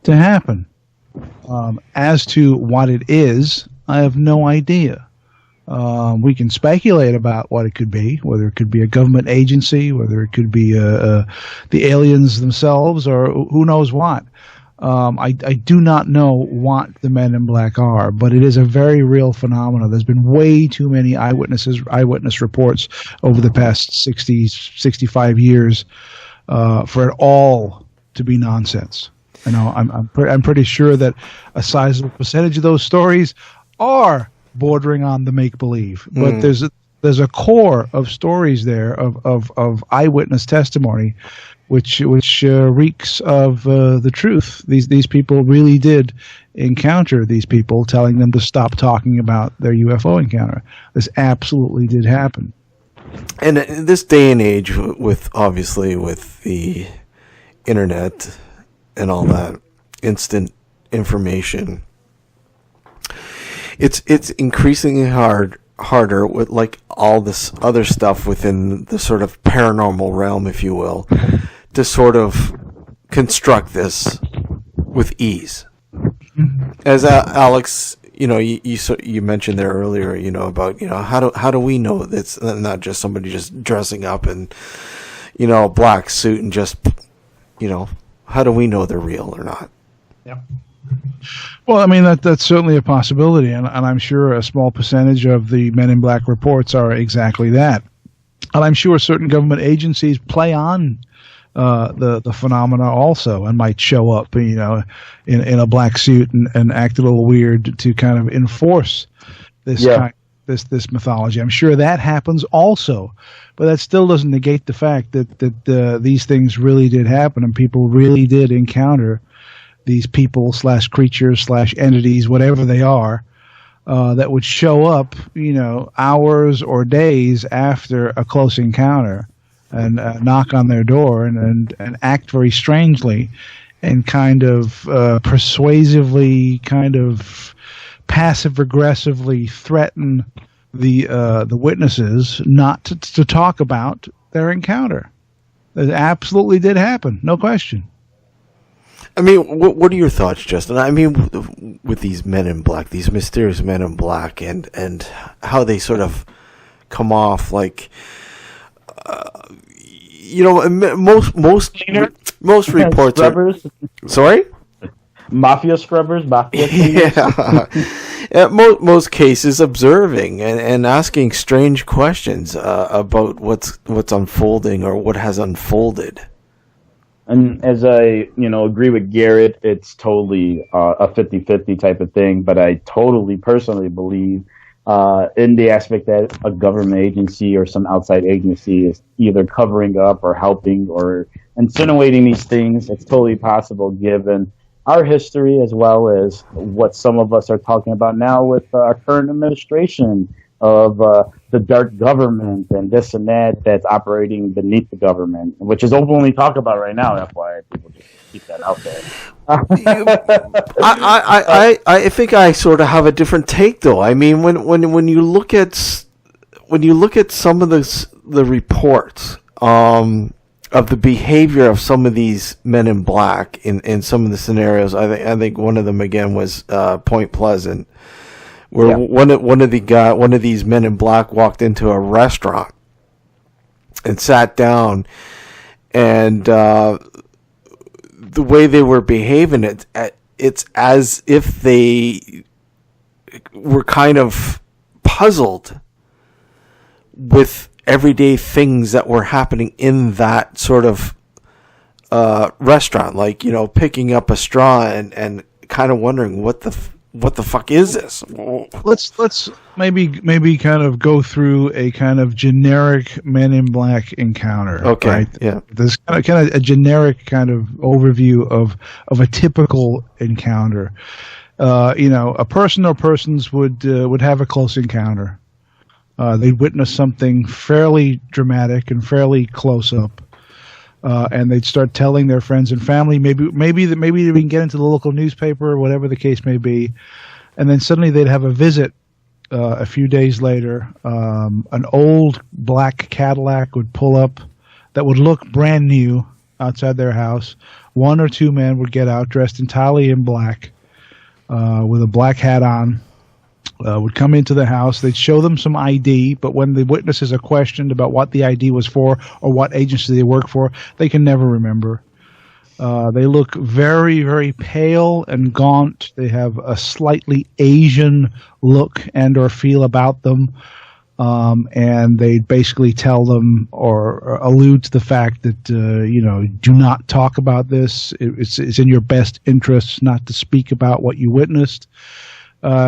to happen. As to what it is, I have no idea. We can speculate about what it could be, whether it could be a government agency, whether it could be the aliens themselves, or who knows what. I do not know what the Men in Black are, but it is a very real phenomenon. There's been way too many eyewitness reports over the past 65 years for it all to be nonsense. I'm pretty sure that a sizable percentage of those stories are bordering on the make-believe, but there's a core of stories there of eyewitness testimony which reeks of the truth. These people really did encounter these people telling them to stop talking about their UFO encounter. This absolutely did happen. And in this day and age, with the internet and all that instant information, it's increasingly harder with like all this other stuff within the sort of paranormal realm, if you will, to sort of construct this with ease. As Alex, you mentioned there earlier, about how do we know that's not just somebody just dressing up in a black suit and just how do we know they're real or not? Yeah. Well, I mean, that's certainly a possibility, and I'm sure a small percentage of the Men in Black reports are exactly that. And I'm sure certain government agencies play on the phenomena also, and might show up, in a black suit and act a little weird to kind of enforce this this mythology. I'm sure that happens also, but that still doesn't negate the fact that these things really did happen, and people really did encounter these people / creatures / entities, whatever they are, that would show up, hours or days after a close encounter and knock on their door and act very strangely and kind of persuasively, kind of passive-aggressively threaten the witnesses not to talk about their encounter. It absolutely did happen, no question. I mean, what are your thoughts, Justin? I mean, with these men in black, these mysterious men in black, and how they sort of come off like, most reports scrubbers. Sorry? Mafia scrubbers, Yeah. Most cases observing and asking strange questions about what's unfolding or what has unfolded. And as I, agree with Garrett, it's totally a 50-50 type of thing. But I totally personally believe in the aspect that a government agency or some outside agency is either covering up or helping or insinuating these things. It's totally possible given our history as well as what some of us are talking about now with our current administration of the dark government and this and that that's operating beneath the government, which is openly talked about right now. That's why people just keep that out there. I think I sort of have a different take, though. I mean, when you look at some of the reports of the behavior of some of these men in black in some of the scenarios, I think one of them again was Point Pleasant, where one of these men in black walked into a restaurant and sat down, and the way they were behaving, it's as if they were kind of puzzled with everyday things that were happening in that sort of restaurant, like picking up a straw and kind of wondering what the fuck is this? Let's maybe kind of go through a kind of generic Men in Black encounter. Okay. Right? Yeah. There's kind of a generic kind of overview of a typical encounter. A person or persons would have a close encounter. They'd witness something fairly dramatic and fairly close up. And they'd start telling their friends and family, maybe they can get into the local newspaper or whatever the case may be, and then suddenly they'd have a visit a few days later. An old black Cadillac would pull up that would look brand new outside their house. One or two men would get out dressed entirely in black with a black hat on. Would come into the house. They'd show them some ID, but when the witnesses are questioned about what the ID was for or what agency they work for, they can never remember. They look very, very pale and gaunt. They have a slightly Asian look and or feel about them. And they basically tell them or allude to the fact that, do not talk about this. It's in your best interest not to speak about what you witnessed.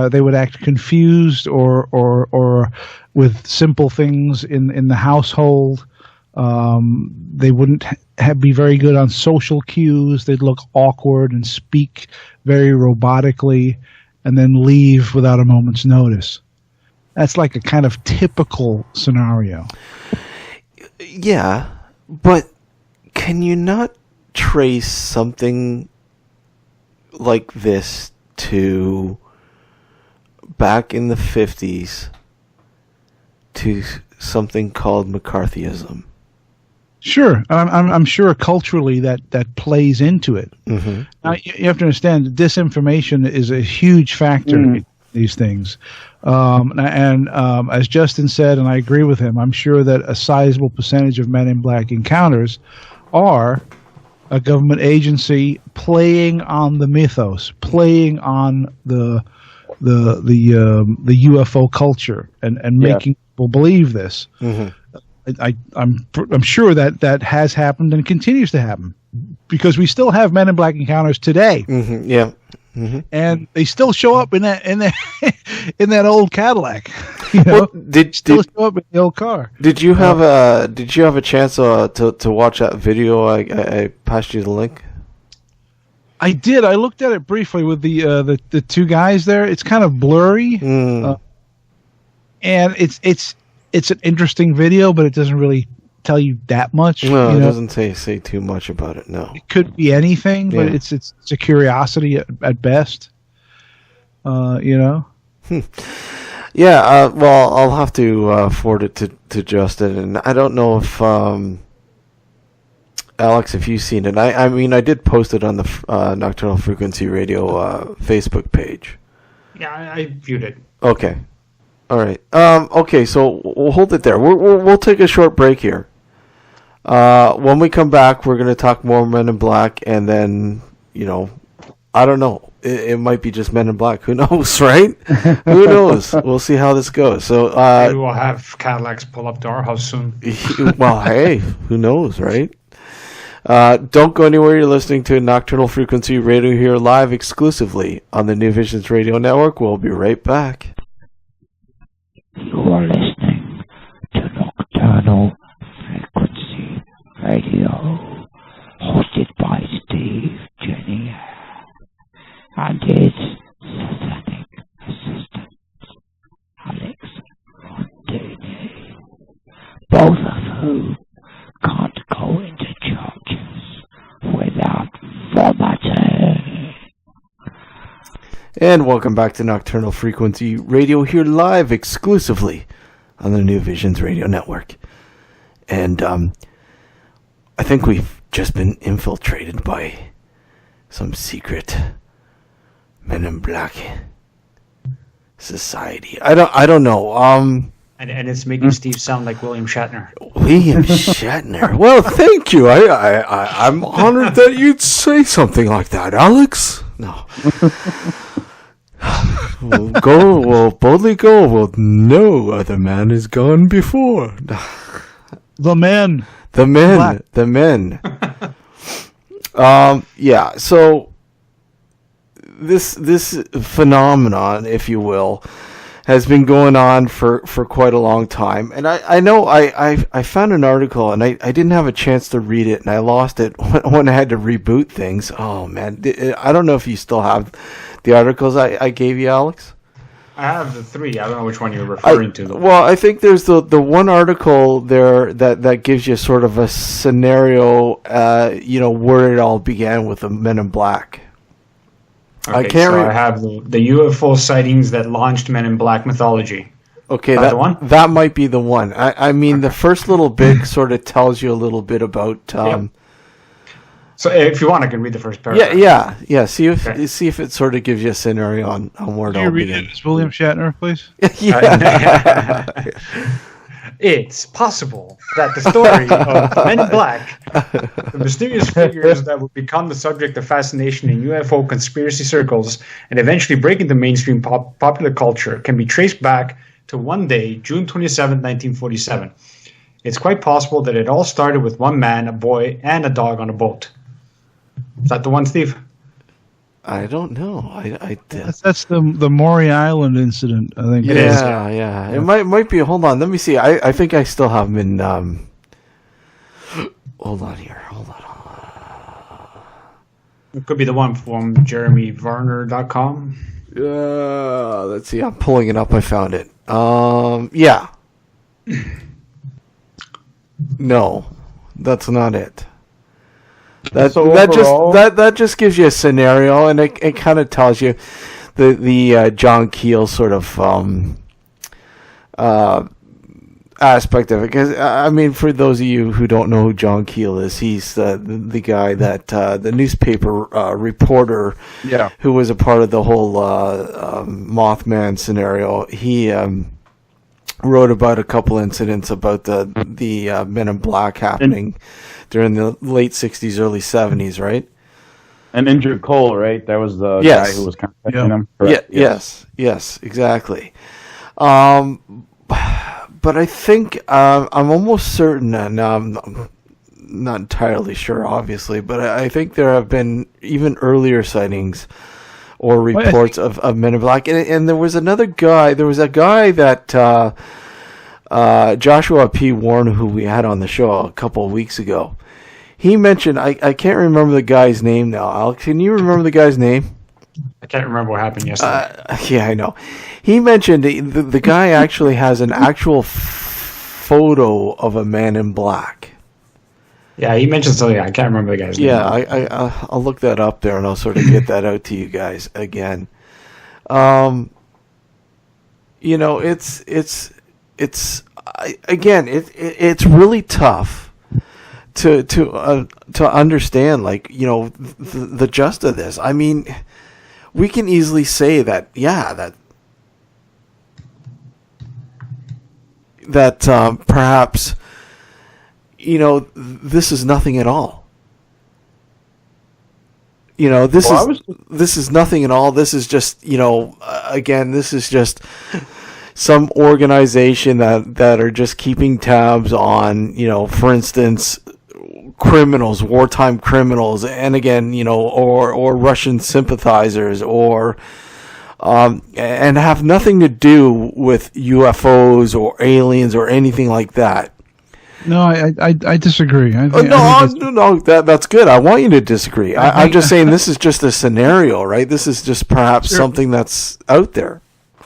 They would act confused or with simple things in the household. They wouldn't be very good on social cues. They'd look awkward and speak very robotically and then leave without a moment's notice. That's like a kind of typical scenario. Yeah, but can you not trace something like this to back in the 50s to something called McCarthyism? Sure, I'm sure culturally that plays into it. Mm-hmm. Now, you have to understand, disinformation is a huge factor in these things. And as Justin said, and I agree with him, I'm sure that a sizable percentage of Men in Black encounters are a government agency playing on the mythos, playing on the UFO culture, and making people believe this. Mm-hmm. I'm sure that has happened and continues to happen, because we still have Men in Black encounters today. Mm-hmm, yeah. Mm-hmm. And they still show up in that in that old Cadillac. You know, Well, did show up in the old car. Did you have a chance to watch that video? I passed you the link. I did. I looked at it briefly with the two guys there. It's kind of blurry, and it's an interesting video, but it doesn't really tell you that much. No, you it know? doesn't say too much about it. No, It could be anything, but Yeah. it's a curiosity at best. You know. Yeah. Well, I'll have to forward it to Justin, and I don't know if Alex, if you've seen it. I mean, I did post it on the Nocturnal Frequency Radio Facebook page. Yeah, I viewed it. Okay. All right. Okay, so we'll hold it there. We'll take a short break here. When we come back, we're going to talk more Men in Black, and then, I don't know. It might be just Men in Black. Who knows, right? Who knows? We'll see how this goes. So, Maybe we'll have Cadillacs pull up to our house soon. well, hey, who knows, right? Don't go anywhere. You're listening to Nocturnal Frequency Radio here live exclusively on the New Visions Radio Network. We'll be right back. You are listening to Nocturnal Frequency Radio, hosted by Steve Jenny and his satanic assistant, Alex Rondini, both of whom can't go into churches without formatting. And welcome back to Nocturnal Frequency Radio here live exclusively on the New Visions Radio Network. And I think we've just been infiltrated by some secret Men in Black society. I don't know. And it's making Steve sound like William Shatner. William Shatner. Well, thank you. I'm honored that you'd say something like that, Alex. No. We'll boldly go. Well, no other man has gone before. The men. The men. Yeah. So this phenomenon, if you will, has been going on for quite a long time. And I know I found an article, and I didn't have a chance to read it, and I lost it when I had to reboot things. Oh, man. I don't know if you still have the articles I gave you, Alex. I have the three. I don't know which one you're referring to. Well, I think there's the one article there that gives you sort of a scenario, where it all began with the Men in Black. Okay, I can't I have the UFO sightings that launched Men in Black mythology. Okay, Is that the one? That might be the one. I mean, the first little bit sort of tells you a little bit about. Yep. So, if you want, I can read the first paragraph. Yeah. See if it sort of gives you a scenario on where it all Can you read began. it as William Shatner, please? Yeah. It's possible that the story of Men in Black, the mysterious figures that would become the subject of fascination in UFO conspiracy circles and eventually break into mainstream popular culture, can be traced back to one day, June 27, 1947. It's quite possible that it all started with one man, a boy, and a dog on a boat. Is that the one, Steve? I don't know. That's the Maury Island incident, I think. It is. Yeah. It might be. Hold on. Let me see. I think I still have them in. Hold on here. Hold on. It could be the one from JeremyVarner.com. Let's see. I'm pulling it up. I found it. Yeah. No, that's not it. That just gives you a scenario, and it kind of tells you the John Keel sort of aspect of it. Because I mean, for those of you who don't know who John Keel is, he's the guy that the newspaper reporter, who was a part of the whole Mothman scenario. He wrote about a couple incidents about the Men in Black happening during the late 60s, early 70s, right? And Injured Cole, right? That was the guy who was contacting him. Correct. Yes, exactly. But but I think I'm almost certain that now. I'm not entirely sure, obviously, but I think there have been even earlier sightings or reports of Men in Black. And there was another guy. There was a guy that Joshua P. Warren, who we had on the show a couple of weeks ago. He mentioned, I can't remember the guy's name now. Alex, can you remember the guy's name? I can't remember what happened yesterday. Yeah, I know. He mentioned the guy actually has an actual photo of a man in black. Yeah, he mentioned something. I can't remember the guy's name. Yeah, I'll look that up there, and I'll sort of get that out to you guys again. You know, it's really tough to understand, like, you know, the gist of this. I mean, we can easily say that, yeah, that perhaps, you know, this is nothing at all. You know, this is nothing at all. This is just, you know, again, this is just some organization that are just keeping tabs on, you know, for instance, criminals, wartime criminals, and again, you know, or Russian sympathizers, or and have nothing to do with UFOs or aliens or anything like that. No, I disagree. No, that's good. I want you to disagree. I'm just saying this is just a scenario, right? This is just perhaps something that's out there.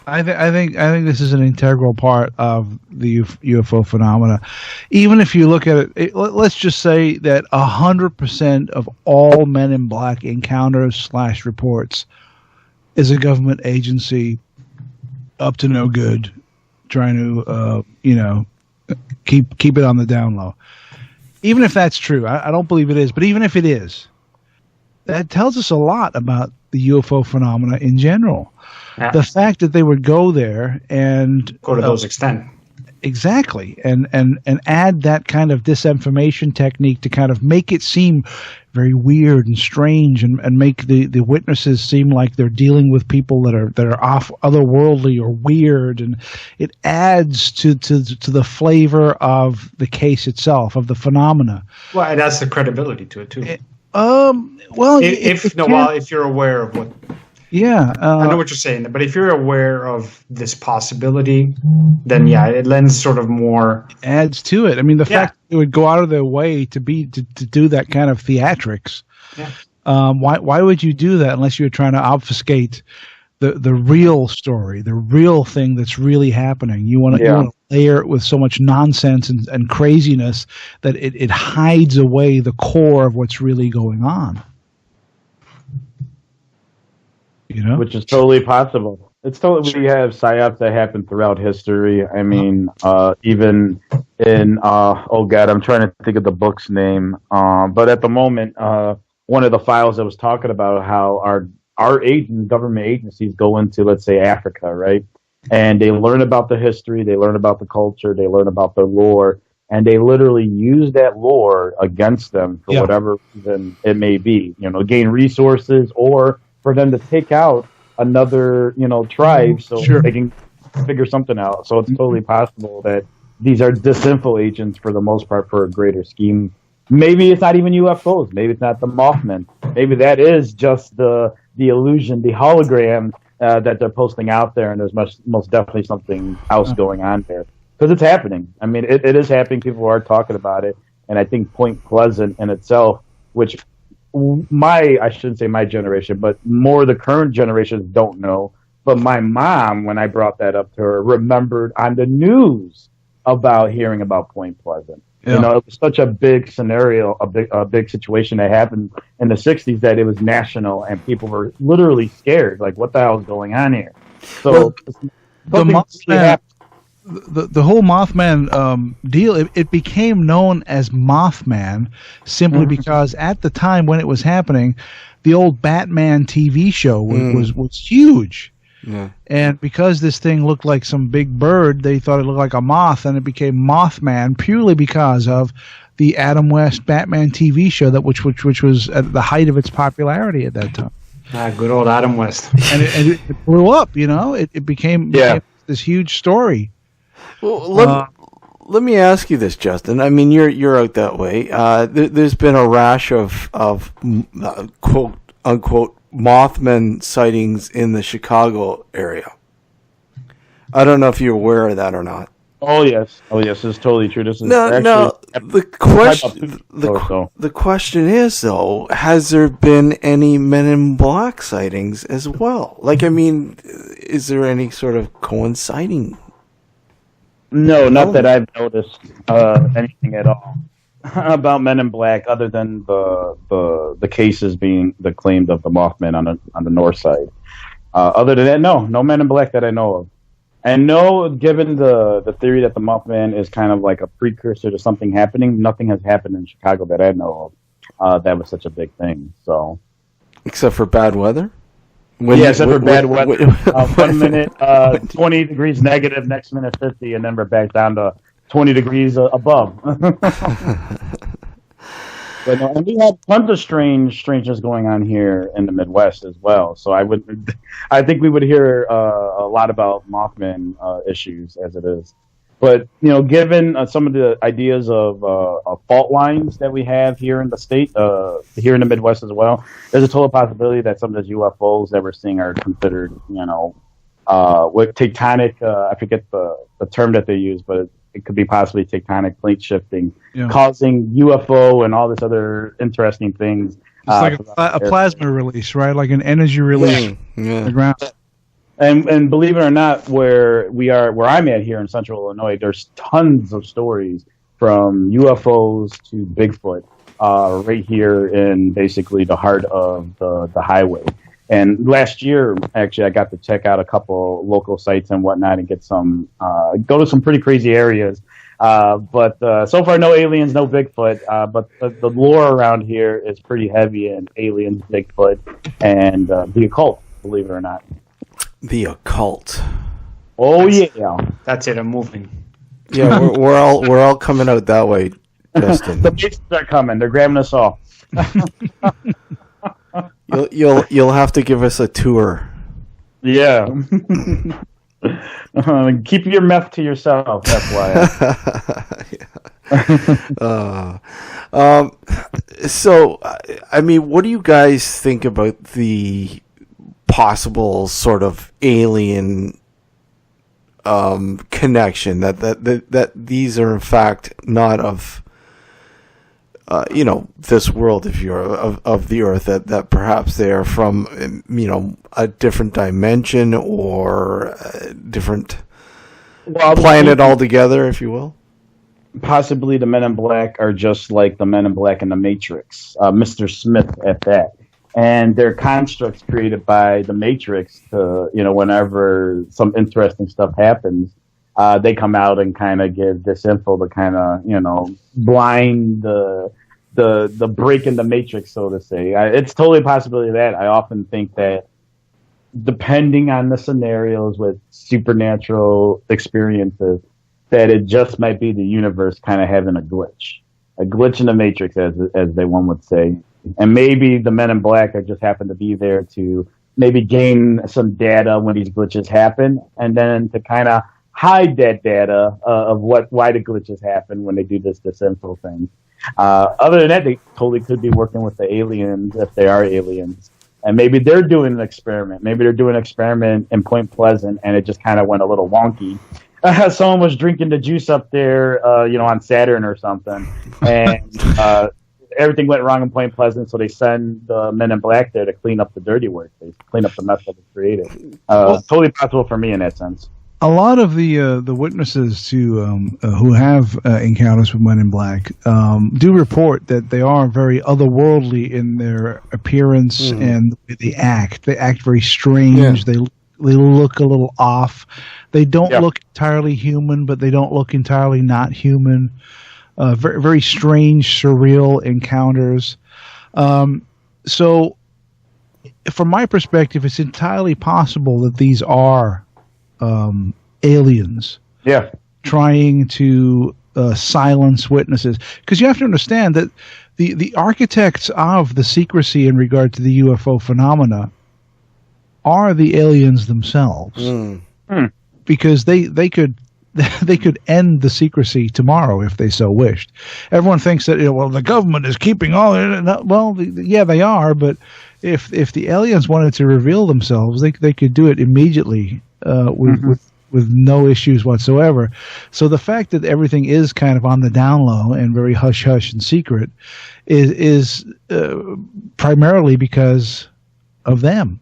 I think this is an integral part of the UFO phenomena. Even if you look at it, let's just say that 100% of all Men in Black encounters / reports is a government agency up to no good, trying to you know, keep it on the down low. Even if that's true, I don't believe it is, but even if it is, that tells us a lot about the UFO phenomena in general. Yeah. The fact that they would go there and go to those extent. Exactly. And add that kind of disinformation technique to kind of make it seem very weird and strange, and make the witnesses seem like they're dealing with people that are off otherworldly or weird, and it adds to the flavor of the case itself, of the phenomena. Well, it adds the credibility to it too. Well, if you're aware of what. Yeah, I know what you're saying, but if you're aware of this possibility, then yeah, it lends sort of more, adds to it. I mean, the fact that they would go out of their way to do that kind of theatrics. Yeah. Why would you do that unless you're trying to obfuscate the real story, the real thing that's really happening? You want to layer it with so much nonsense and craziness that it hides away the core of what's really going on. You know? Which is totally possible. It's totally, we have psyops that happen throughout history. I mean, even in, oh God, I'm trying to think of the book's name. But at the moment, one of the files that was talking about how our government agencies go into, let's say, Africa, right? And they learn about the history, they learn about the culture, they learn about the lore, and they literally use that lore against them for whatever reason it may be. You know, gain resources, or for them to take out another, you know, tribe, so they can figure something out. So it's totally possible that these are disinfo agents for the most part for a greater scheme. Maybe it's not even UFOs. Maybe it's not the Mothman. Maybe that is just the illusion, the hologram that they're posting out there, and there's most definitely something else going on there. Because it's happening. I mean, it is happening. People are talking about it. And I think Point Pleasant in itself, which I shouldn't say my generation, but more the current generations don't know. But my mom, when I brought that up to her, remembered on the news about hearing about Point Pleasant. Yeah. You know, it was such a big scenario, a big situation that happened in the 60s that it was national, and people were literally scared. Like, what the hell is going on here? So the whole Mothman deal, it became known as Mothman simply because at the time when it was happening, the old Batman TV show was huge. Yeah. And because this thing looked like some big bird, they thought it looked like a moth, and it became Mothman purely because of the Adam West Batman TV show, which was at the height of its popularity at that time. Good old Adam West. And it blew up, you know. It became this huge story. Well, let me ask you this, Justin. I mean, you're out that way. There's been a rash of quote unquote Mothman sightings in the Chicago area. I don't know if you're aware of that or not. Oh yes, it's totally true. This is no. The question is though, has there been any Men in Black sightings as well? Like, I mean, is there any sort of coinciding? No, not that I've noticed anything at all about Men in Black, other than the cases being the claimed of the Mothman on the north side. Other than that, no Men in Black that I know of. And no, given the theory that the Mothman is kind of like a precursor to something happening, nothing has happened in Chicago that I know of that was such a big thing. So, except for bad weather. Except for bad weather. 1 minute 20 degrees negative, next minute 50, and then we're back down to 20 degrees above. But no, and we have tons of strangeness going on here in the Midwest as well. So I think we would hear a lot about Mothman issues as it is. But given some of the ideas of fault lines that we have here in the state, here in the Midwest as well, there's a total possibility that some of those UFOs that we're seeing are considered, with tectonic. I forget the term that they use, but it could be possibly tectonic plate shifting, causing UFO and all this other interesting things. It's like a plasma release, right? Like an energy release on the ground. And believe it or not, where I'm at here in Central Illinois, there's tons of stories from UFOs to Bigfoot right here in basically the heart of the highway. And last year, actually, I got to check out a couple local sites and whatnot and get go to some pretty crazy areas. But so far, no aliens, no Bigfoot. But the lore around here is pretty heavy in aliens, Bigfoot, and the occult, believe it or not. The occult. Oh, yeah. That's it, I'm moving. Yeah, we're all coming out that way, Justin. The beasts are coming. They're grabbing us all. You'll have to give us a tour. Yeah. Keep your meth to yourself. That's why. So, I mean, what do you guys think about the possible sort of alien connection that these are in fact not of this world, if you're of the earth, that perhaps they are from a different dimension or a different planet altogether, if you will? Possibly the Men in Black are just like the Men in Black in the Matrix, Mr. Smith at that. And they're constructs created by the Matrix to, whenever some interesting stuff happens, they come out and kind of give this info to kind of, blind the break in the Matrix, so to say. It's totally a possibility of that. I often think that depending on the scenarios with supernatural experiences, that it just might be the universe kind of having a glitch in the Matrix, as one would say. And maybe the Men in Black just happen to be there to maybe gain some data when these glitches happen, and then to kind of hide that data of why the glitches happen when they do this info thing. Other than that, they totally could be working with the aliens if they are aliens, and maybe they're doing an experiment. Maybe they're doing an experiment in Point Pleasant, and it just kind of went a little wonky. Someone was drinking the juice up there, on Saturn or something, and everything went wrong in Point Pleasant, so they send the Men in Black there to clean up the dirty work. They clean up the mess that was created. Totally possible for me in that sense. A lot of the witnesses to who have encounters with Men in Black do report that they are very otherworldly in their appearance and the way they act. They act very strange. Yeah. They look a little off. They don't look entirely human, but they don't look entirely not human. Very, very strange, surreal encounters. So, from my perspective, it's entirely possible that these are aliens trying to silence witnesses. Because you have to understand that the architects of the secrecy in regard to the UFO phenomena are the aliens themselves. Because they could they could end the secrecy tomorrow if they so wished. Everyone thinks that, well, the government is keeping all. Well, yeah, they are, but if the aliens wanted to reveal themselves, they could do it immediately with no issues whatsoever. So the fact that everything is kind of on the down low and very hush hush and secret is primarily because of them.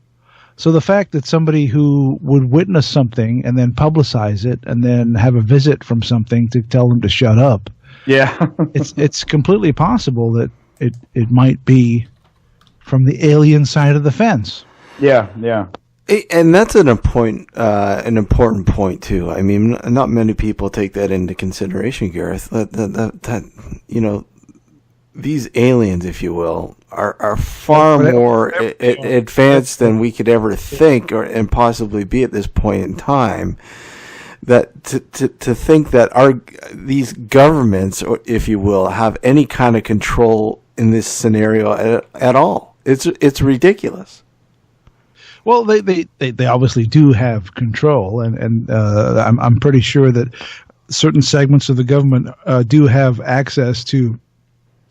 So the fact that somebody who would witness something and then publicize it and then have a visit from something to tell them to shut up, it's completely possible that it might be from the alien side of the fence. Yeah. And that's an important point too. I mean, not many people take that into consideration, Gareth. That these aliens, if you will, are far more advanced than we could ever think and possibly be at this point in time. That to think that these governments, or if you will, have any kind of control in this scenario at all, it's ridiculous. Well, they obviously do have control, and I'm pretty sure that certain segments of the government do have access to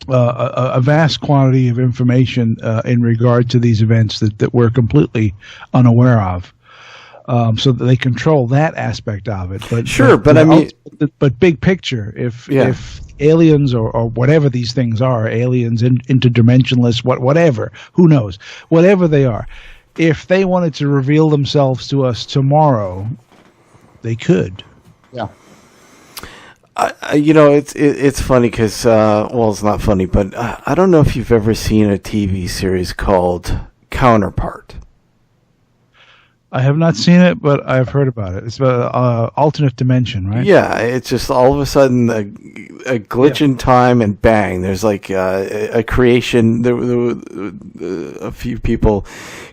a vast quantity of information in regard to these events that we're completely unaware of. So that they control that aspect of it. But big picture, if aliens or whatever these things are, aliens, interdimensionalists, whatever, who knows, whatever they are, if they wanted to reveal themselves to us tomorrow, they could. Yeah. It's funny because, it's not funny, but I don't know if you've ever seen a TV series called Counterpart. I have not seen it, but I've heard about it. It's about alternate dimension, right? Yeah, it's just all of a sudden a glitch in time, and bang, there's like a creation. There a few people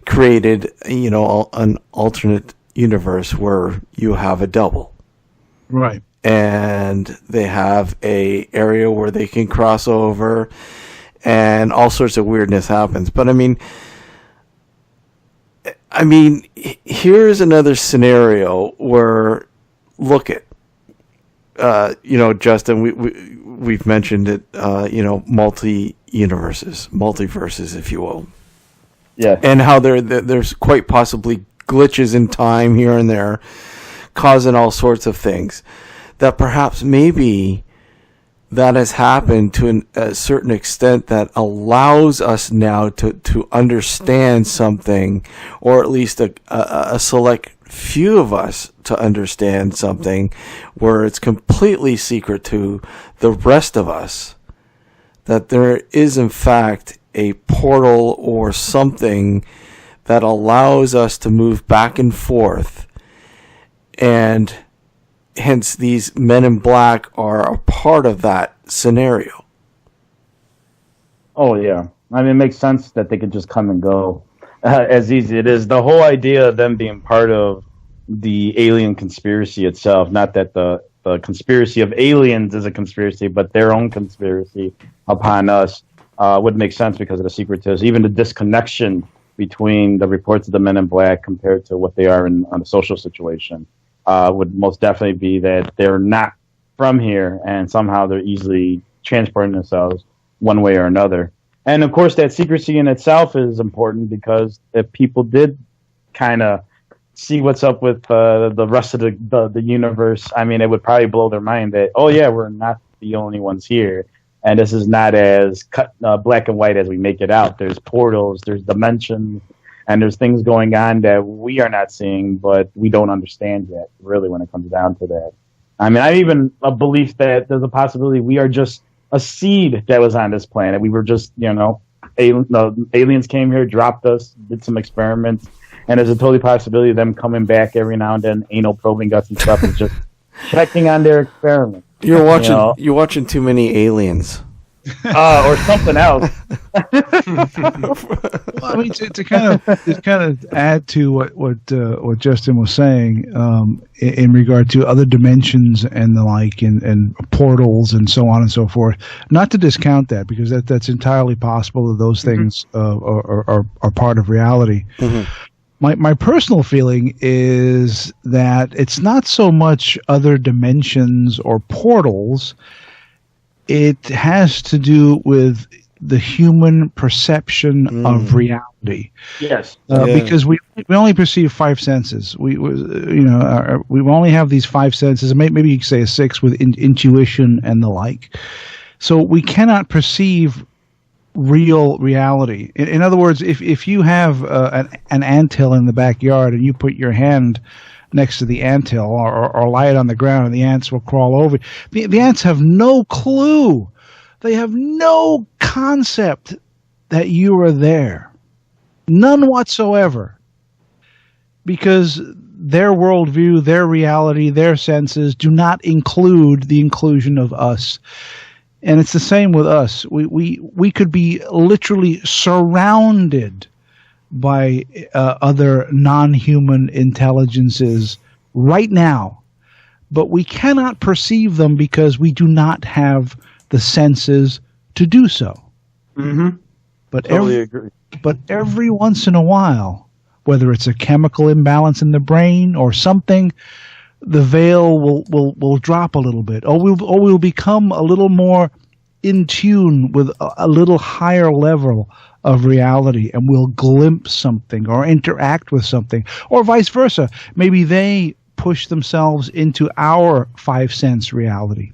created, an alternate universe where you have a double. Right. And they have a area where they can cross over, and all sorts of weirdness happens. But I mean, here's another scenario where, look at, Justin, we've mentioned it, multiverses, if you will. Yeah. And how there's quite possibly glitches in time here and there, causing all sorts of things. That perhaps maybe that has happened to a certain extent that allows us now to understand something, or at least a select few of us to understand something where it's completely secret to the rest of us, that there is in fact a portal or something that allows us to move back and forth, and hence these men in black are a part of that scenario. Oh, yeah. I mean, it makes sense that they could just come and go as easy. It is the whole idea of them being part of the alien conspiracy itself, not that the conspiracy of aliens is a conspiracy, but their own conspiracy upon us would make sense because of the secretives. Even the disconnection between the reports of the men in black compared to what they are on the social situation would most definitely be that they're not from here, and somehow they're easily transporting themselves one way or another. And of course, that secrecy in itself is important, because if people did kind of see what's up with the rest of the universe, I mean, it would probably blow their mind that, oh yeah, we're not the only ones here, and this is not as cut black and white as we make it out. There's portals, there's dimensions, and there's things going on that we are not seeing, but we don't understand yet, really, when it comes down to that. I mean, I even a belief that there's a possibility we are just a seed that was on this planet. We were just, aliens came here, dropped us, did some experiments, and there's a totally possibility of them coming back every now and then, anal probing us and stuff, and just checking on their experiments. You're watching too many Aliens. Or something else. Well, I mean, to kind of add to what Justin was saying in regard to other dimensions and the like, and portals and so on and so forth. Not to discount that, because that's entirely possible that those things are part of reality. Mm-hmm. My personal feeling is that it's not so much other dimensions or portals. It has to do with the human perception of reality. Yes. Because we only perceive five senses. We only have these five senses. Maybe you could say a sixth with intuition and the like. So we cannot perceive real reality. In other words, if you have an anthill in the backyard and you put your hand next to the anthill or lie it on the ground and the ants will crawl over, the ants have no clue. They have no concept that you are there. None whatsoever. Because their worldview, their reality, their senses do not include the inclusion of us. And it's the same with us. We could be literally surrounded by other non-human intelligences right now, but we cannot perceive them because we do not have the senses to do so. Mm-hmm. But Totally agree. But every once in a while, whether it's a chemical imbalance in the brain or something, the veil will drop a little bit, or we'll become a little more in tune with a little higher level of reality, and we'll glimpse something or interact with something, or vice versa. Maybe they push themselves into our five sense reality.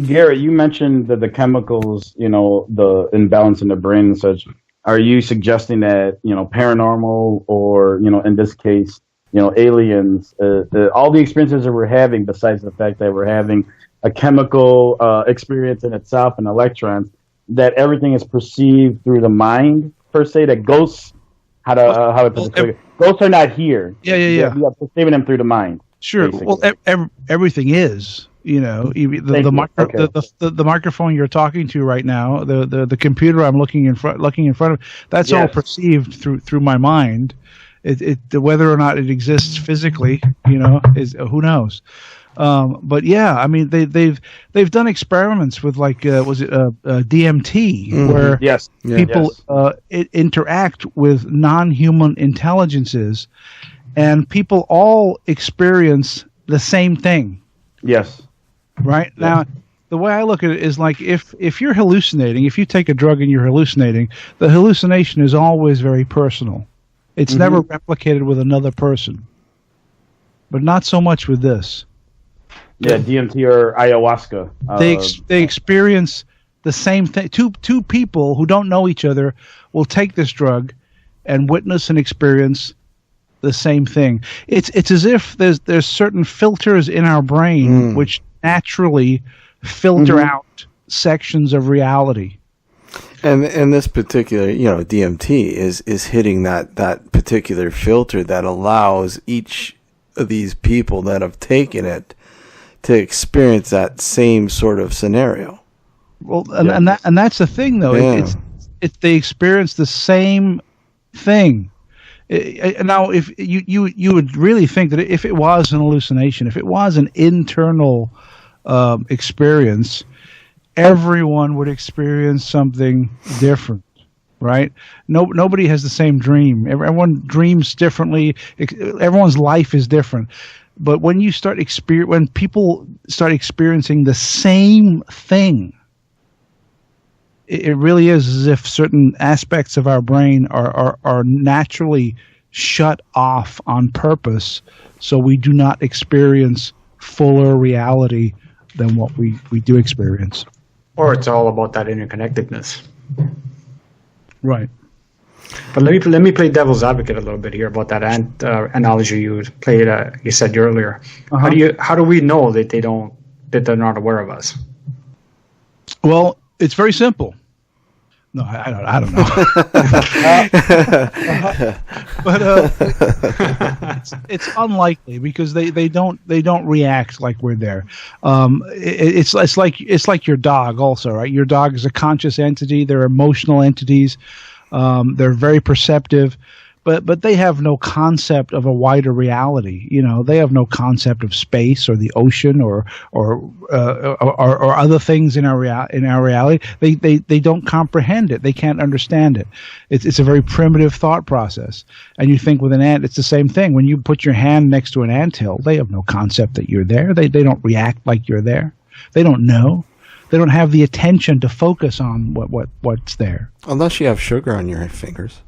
Garrett, you mentioned that the chemicals, the imbalance in the brain and such. Are you suggesting that, paranormal or, in this case, aliens, all the experiences that we're having, besides the fact that we're having a chemical experience in itself and electrons, that everything is perceived through the mind, per se, that ghosts, ghosts are not here. Yeah. We are perceiving them through the mind. Sure. Basically. Well, everything is. The microphone you're talking to right now, the computer I'm looking in front of, that's all perceived through my mind. Whether or not it exists physically, is who knows. But yeah, I mean they've done experiments with DMT, where people interact with non-human intelligences, and people all experience the same thing. Yes. Right? Yeah. Now, the way I look at it is like if you're hallucinating, if you take a drug and you're hallucinating, the hallucination is always very personal. It's never replicated with another person. But not so much with this. Yeah, DMT or ayahuasca. They experience the same thing. Two people who don't know each other will take this drug and witness and experience the same thing. It's as if there's certain filters in our brain which naturally filter out sections of reality. And this particular, DMT is hitting that particular filter that allows each of these people that have taken it to experience that same sort of scenario. Well, and that's the thing, though. Yeah. They experience the same thing. Now, if you would really think that if it was an hallucination, if it was an internal experience, everyone would experience something different, right? Nobody has the same dream. Everyone dreams differently. Everyone's life is different. But when people start experiencing the same thing, it really is as if certain aspects of our brain are naturally shut off on purpose, so we do not experience fuller reality than what we do experience. Or it's all about that interconnectedness. Right. But let me play devil's advocate a little bit here about that analogy you said earlier. How do we know that they're not aware of us? Well, it's very simple. No, I don't know. But it's unlikely because they don't react like we're there. It's like your dog also, right? Your dog is a conscious entity. They're emotional entities. They're very perceptive. but they have no concept of a wider reality. You know, they have no concept of space or the ocean or other things in our reality. They don't comprehend it. They can't understand it. It's a very primitive thought process. And you think with an ant, it's the same thing. When you put your hand next to an anthill, they have no concept that you're there. They don't react like you're there. They don't know. They don't have the attention to focus on what's there. Unless you have sugar on your fingers.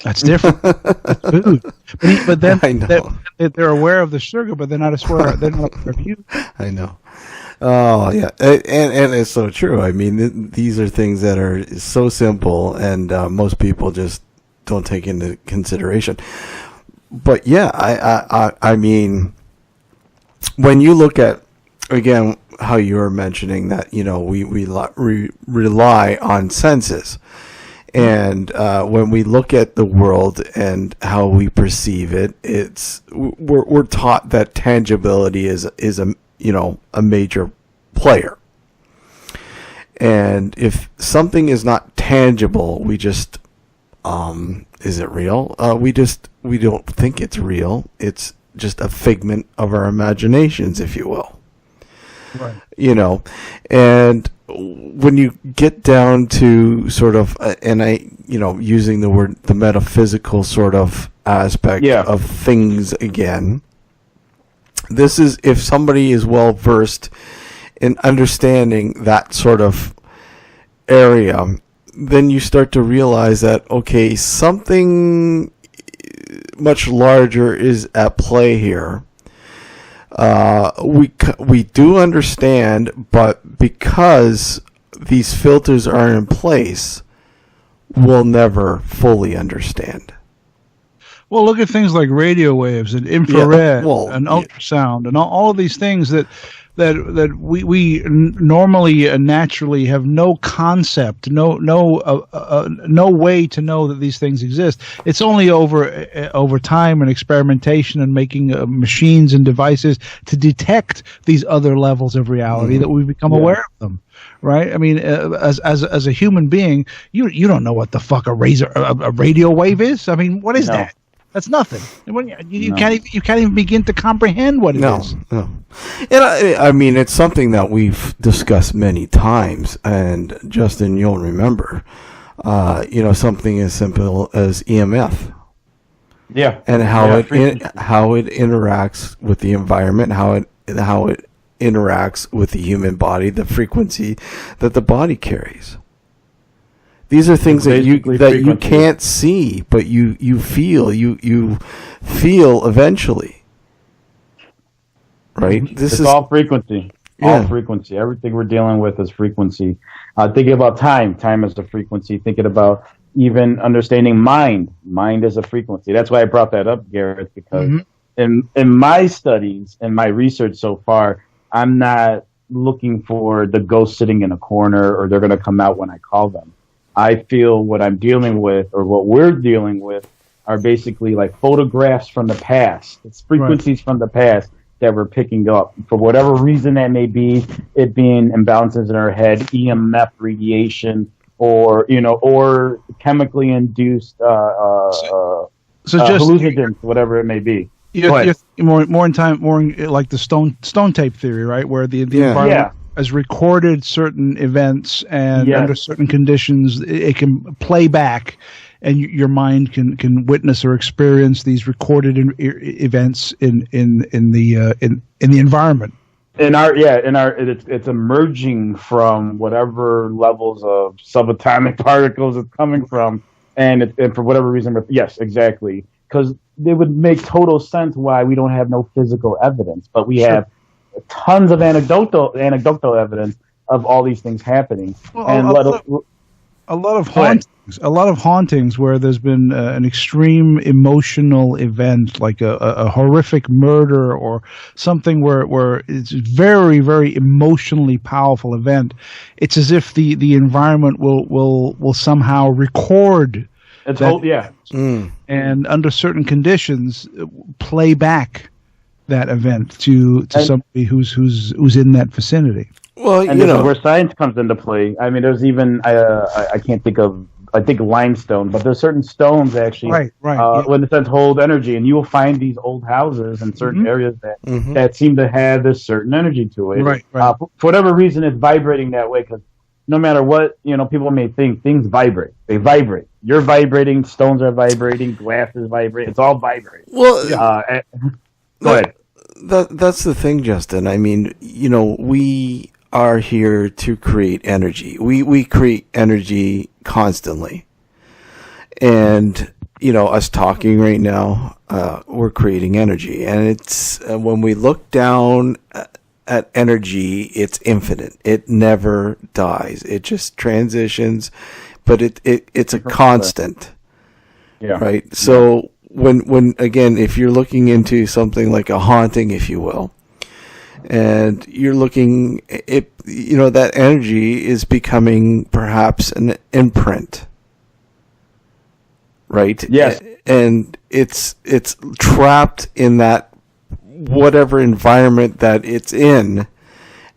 That's different. That's food. But then I know. They're aware of the sugar, but they're not aware of you. I know. Oh, yeah. And it's so true. I mean, these are things that are so simple, and most people just don't take into consideration. But, yeah, I mean, when you look at, again, how you were mentioning that, you know, we rely on senses. And when we look at the world and how we perceive it, we're taught that tangibility is a major player. And if something is not tangible, we just is it real? We don't think it's real. It's just a figment of our imaginations, if you will. Right. You know, and when you get down to sort of, using the metaphysical sort of aspect of things again, this is, if somebody is well versed in understanding that sort of area, then you start to realize that, okay, something much larger is at play here. We do understand, but because these filters are in place, we'll never fully understand. Well, look at things like radio waves and infrared and ultrasound and all of these things that we normally naturally have no concept, no way to know that these things exist. It's only over time and experimentation and making machines and devices to detect these other levels of reality that we become aware of them. Right? I mean, as a human being, you don't know what the fuck a radio wave is. I mean, what is that? That's nothing. You can't even begin to comprehend what it is. No. And I mean, it's something that we've discussed many times. And Justin, you'll remember, something as simple as EMF. Yeah. And how it interacts with the environment, how it interacts with the human body, the frequency that the body carries. These are things that you can't see, but you feel eventually, right? It's all frequency. All frequency. Everything we're dealing with is frequency. Thinking about time is a frequency. Thinking about even understanding mind is a frequency. That's why I brought that up, Gareth, because in my studies and my research so far, I'm not looking for the ghost sitting in a corner or they're going to come out when I call them. I feel what I'm dealing with, or what we're dealing with, are basically like photographs from the past. It's frequencies from the past that we're picking up. For whatever reason that may be, it being imbalances in our head, EMF radiation, or chemically induced hallucinogens, whatever it may be. You're more like the stone tape theory, right? Where the environment has recorded certain events, and under certain conditions, it can play back, and your mind can witness or experience these recorded events in the environment. It's emerging from whatever levels of subatomic particles it's coming from, and for whatever reason, yes, exactly, because it would make total sense why we don't have no physical evidence, but we have tons of anecdotal evidence of all these things happening. Well, and a lot of hauntings where there's been an extreme emotional event, like a horrific murder or something where it's a very, very emotionally powerful event. It's as if the environment will somehow record and under certain conditions play back that event to somebody who's in that vicinity. Well, and this is where science comes into play. I mean, there's even I can't think of I think limestone, but there's certain stones actually, in a sense, hold energy, and you will find these old houses in certain areas that seem to have this certain energy to it. Right. For whatever reason, it's vibrating that way, because no matter what, people may think, things vibrate. They vibrate. You're vibrating. Stones are vibrating. Glass is vibrating. It's all vibrating. Well, go ahead. That's the thing, Justin. I mean, we are here to create energy. We create energy constantly. And, us talking right now, we're creating energy. And it's, when we look down at energy, it's infinite. It never dies. It just transitions, but it's a constant. Yeah. Right? So when again, if you're looking into something like a haunting, if you will, and you're looking, that energy is becoming perhaps an imprint, right? Yes. And it's trapped in that whatever environment that it's in,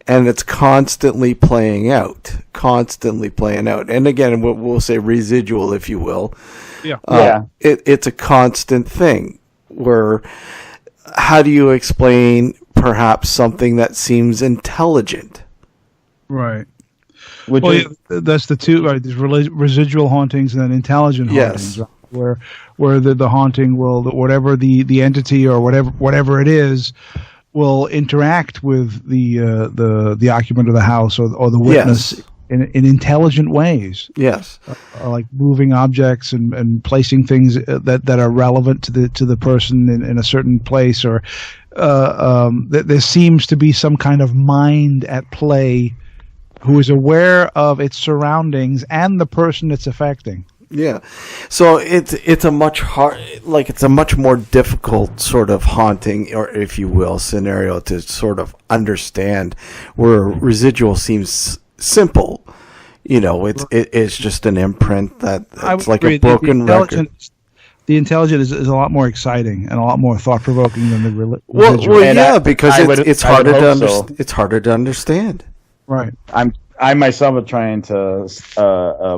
and it's constantly playing out. And again, we'll say residual, if you will. Yeah. It's a constant thing where, how do you explain perhaps something that seems intelligent? Right. That's the two, right? There's residual hauntings and then intelligent hauntings. Yes. Right? Where the haunting will, whatever the entity or whatever it is, will interact with the occupant of the house or the witness. Yes. In intelligent ways. Yes. Like moving objects and placing things that are relevant to the person in a certain place, or there seems to be some kind of mind at play who is aware of its surroundings and the person it's affecting. Yeah. So it's a much more difficult sort of haunting, or if you will, scenario to sort of understand, where residual seems simple. It's just an imprint that's like a broken record. The intelligent is a lot more exciting and a lot more thought provoking than the residual. Well, yeah, because it's harder to it's harder to understand. Right. I myself am trying to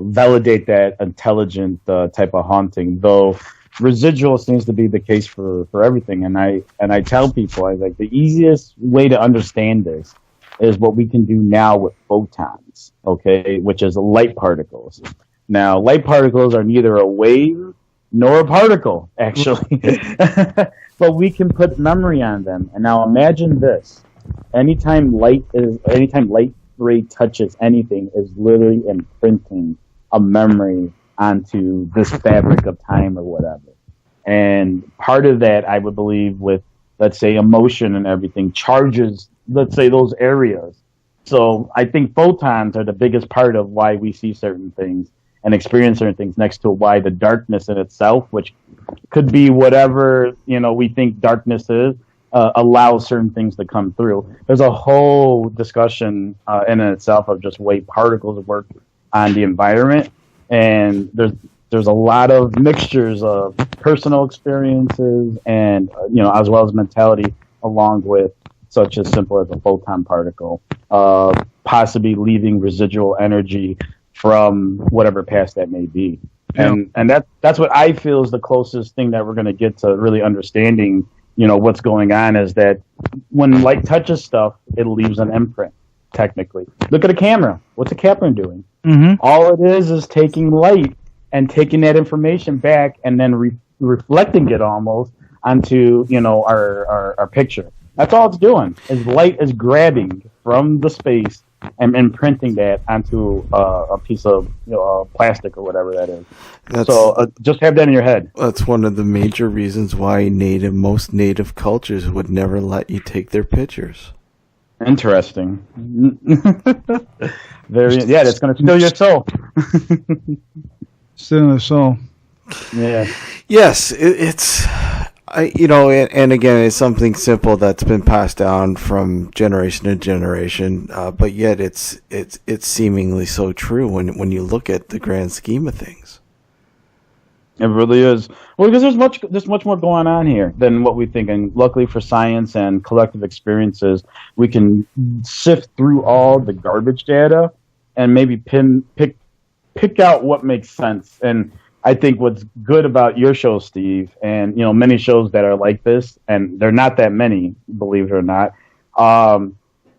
validate that intelligent type of haunting, though residual seems to be the case for everything. And I tell people, the easiest way to understand this is what we can do now with photons, okay, which is light particles. Now, light particles are neither a wave nor a particle, actually, but we can put memory on them. And now imagine this: anytime light ray touches anything, is literally imprinting a memory onto this fabric of time or whatever. And part of that, I would believe, with, let's say, emotion and everything, charges, let's say, those areas. So I think photons are the biggest part of why we see certain things and experience certain things, next to why the darkness in itself, which could be whatever, we think darkness is, allows certain things to come through. There's a whole discussion in itself of just way particles work on the environment, and there's a lot of mixtures of personal experiences and as well as mentality, along with such as simple as a photon particle, possibly leaving residual energy from whatever past that may be. Yeah. And that's what I feel is the closest thing that we're going to get to really understanding what's going on, is that when light touches stuff, it leaves an imprint, technically. Look at a camera. What's a camera doing? Mm-hmm. All it is taking light and taking that information back and then reflecting it almost onto, our picture. That's all it's doing, is light is grabbing from the space and imprinting that onto a piece of plastic or whatever that is. Just have that in your head. That's one of the major reasons why most native cultures would never let you take their pictures. Interesting. That's going to steal your soul. Stealing the soul. Yeah. Yes, it's. And again, it's something simple that's been passed down from generation to generation, but yet it's seemingly so true when you look at the grand scheme of things. It really is. Well, because there's much more going on here than what we think, and luckily for science and collective experiences, we can sift through all the garbage data and maybe pick pick out what makes sense. And I think what's good about your show, Steve, and many shows that are like this, and they're not that many, believe it or not.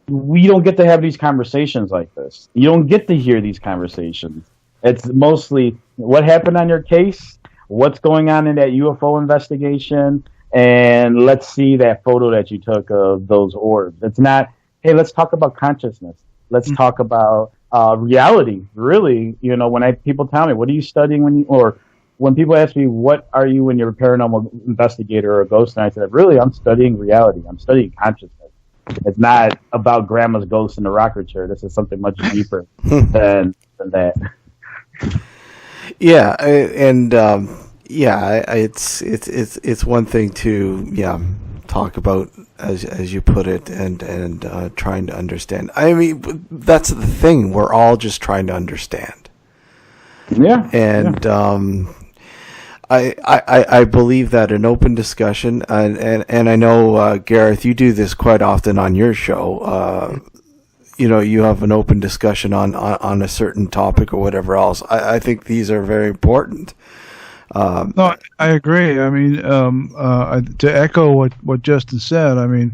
We don't get to have these conversations like this. You don't get to hear these conversations. It's mostly what happened on your case, what's going on in that UFO investigation, and let's see that photo that you took of those orbs. It's not, hey, let's talk about consciousness. Let's talk about reality. Really, when people tell me, what are you studying when people ask me, what are you when you're a paranormal investigator or a ghost? And I said, really, I'm studying reality. I'm studying consciousness. It's not about grandma's ghost in the rocker chair. This is something much deeper than that. Yeah, and it's one thing to talk about as you put it, and trying to understand. I mean, that's the thing. We're all just trying to understand. Yeah, and I believe that an open discussion, and I know Gareth, you do this quite often on your show. You have an open discussion on a certain topic or whatever else. I think these are very important. No, I agree. I mean, to echo what Justin said, I mean,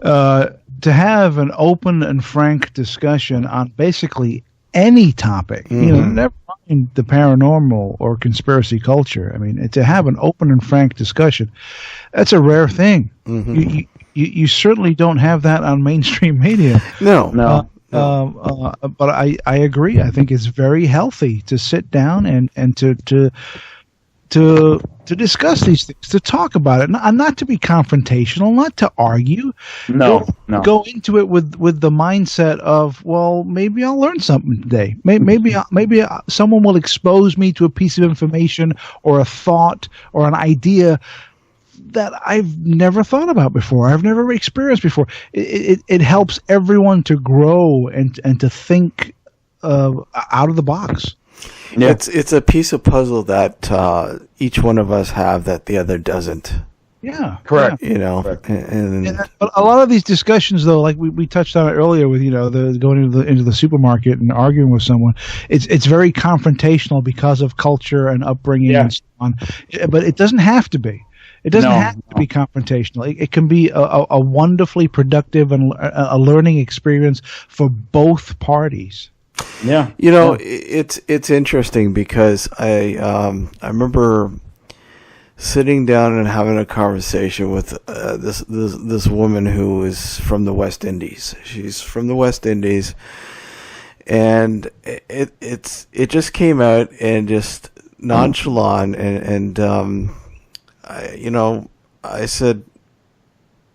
to have an open and frank discussion on basically any topic, never mind the paranormal or conspiracy culture. I mean, to have an open and frank discussion, that's a rare thing. Mm-hmm. You certainly don't have that on mainstream media. No. But I agree. I think it's very healthy to sit down and to discuss these things, to talk about it, and not to be confrontational, not to argue. No. Go into it with the mindset of, well, maybe I'll learn something today. Maybe someone will expose me to a piece of information or a thought or an idea that I've never thought about before. I've never experienced before. It helps everyone to grow and to think out of the box. Yeah. It's a piece of puzzle that each one of us have that the other doesn't. Yeah, correct. Correct. And a lot of these discussions, though, like we touched on it earlier with the going into the supermarket and arguing with someone, it's very confrontational because of culture and upbringing and so on. But it doesn't have to be. It doesn't have to be confrontational. It can be a wonderfully productive and a learning experience for both parties. Yeah, it's interesting because I remember sitting down and having a conversation with this woman who is from the West Indies. She's from the West Indies, and it just came out and just nonchalant and I said,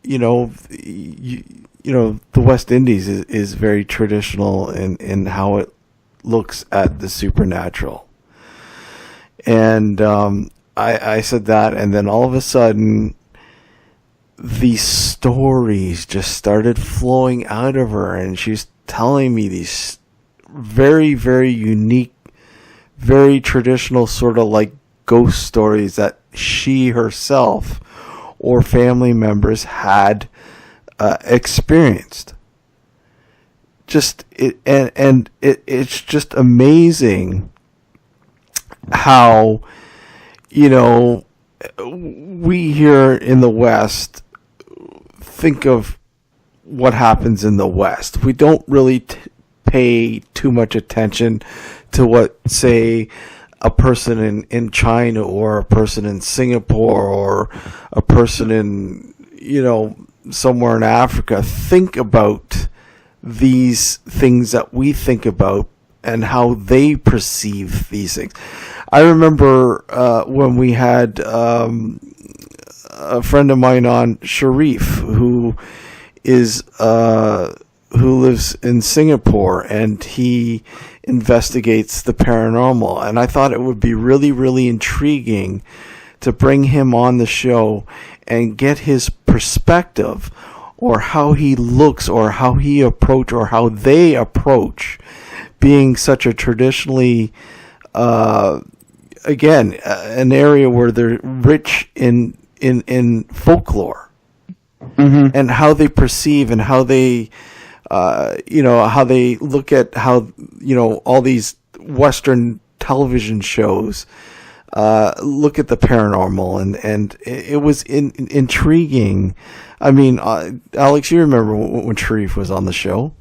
the West Indies is very traditional in how it looks at the supernatural. And I said that, and then all of a sudden, these stories just started flowing out of her, and she's telling me these very, very unique, very traditional sort of like ghost stories that she herself or family members had experienced. It's just amazing how we here in the West think of what happens in the West. We don't really pay too much attention to what, say, a person in China or a person in Singapore or a person in, somewhere in Africa think about these things that we think about and how they perceive these things. I remember when we had a friend of mine on, Sharif, who lives in Singapore, and he investigates the paranormal. And I thought it would be really, really intriguing to bring him on the show and get his perspective, or how he looks, or how he approach, or how they approach being such a traditionally, an area where they're rich in folklore, and how they perceive and how they, how they look at how, all these Western television shows. Look at the paranormal, and it was intriguing. I mean, Alex, you remember when Sharif was on the show?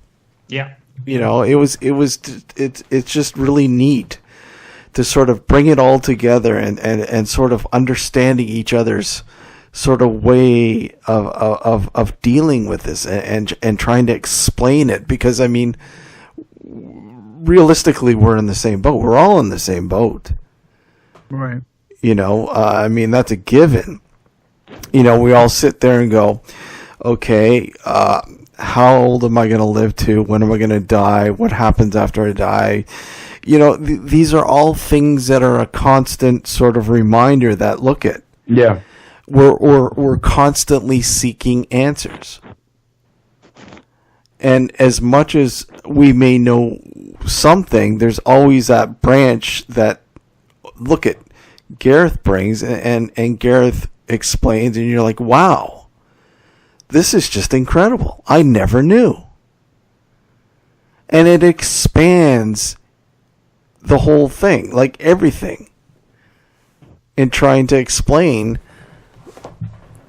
Yeah. You know, it's just really neat to sort of bring it all together and sort of understanding each other's sort of way of dealing with this and trying to explain it, because I mean, realistically, we're in the same boat. We're all in the same boat. Right. You know, I mean, that's a given. You know, we all sit there and go, okay, how old am I going to live to? When am I going to die? What happens after I die? You know, these are all things that are a constant sort of reminder that, look at, Yeah. we're constantly seeking answers. And as much as we may know something, there's always that branch that, look at, Gareth brings and Gareth explains, and you're like, wow, this is just incredible. I never knew. And it expands the whole thing, like everything, in trying to explain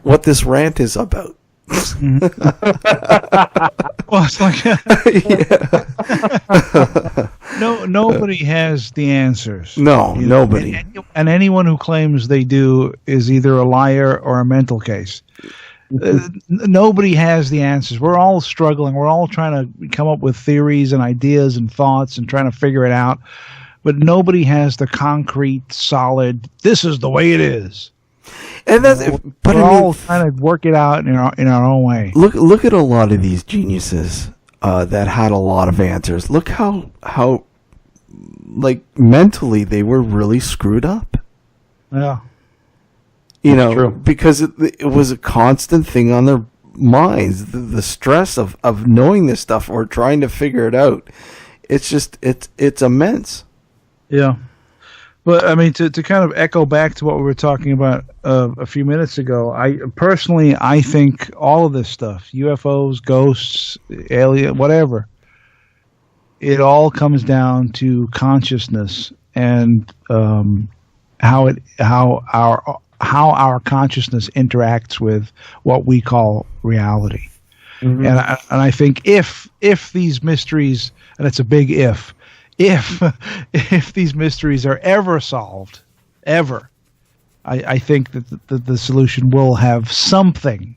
what this rant is about. Well, it's like nobody has the answers. No, nobody. And anyone who claims they do is either a liar or a mental case. Nobody has the answers. We're all struggling. We're all trying to come up with theories and ideas and thoughts and trying to figure it out. But nobody has the concrete, solid, this is the way it is. And that's, but we're I mean, all trying to work it out in our own way. Look at a lot of these geniuses that had a lot of answers. Look how like mentally they were really screwed up. Yeah. You know, true. because it was a constant thing on their minds. The stress of knowing this stuff or trying to figure it out. It's just it's immense. Yeah. But I mean, to kind of echo back to what we were talking about a few minutes ago, I think all of this stuff, UFOs, ghosts, alien, whatever, it all comes down to consciousness and how our consciousness interacts with what we call reality. Mm-hmm. And I think if these mysteries, and it's a big if these mysteries are ever solved, I think that the solution will have something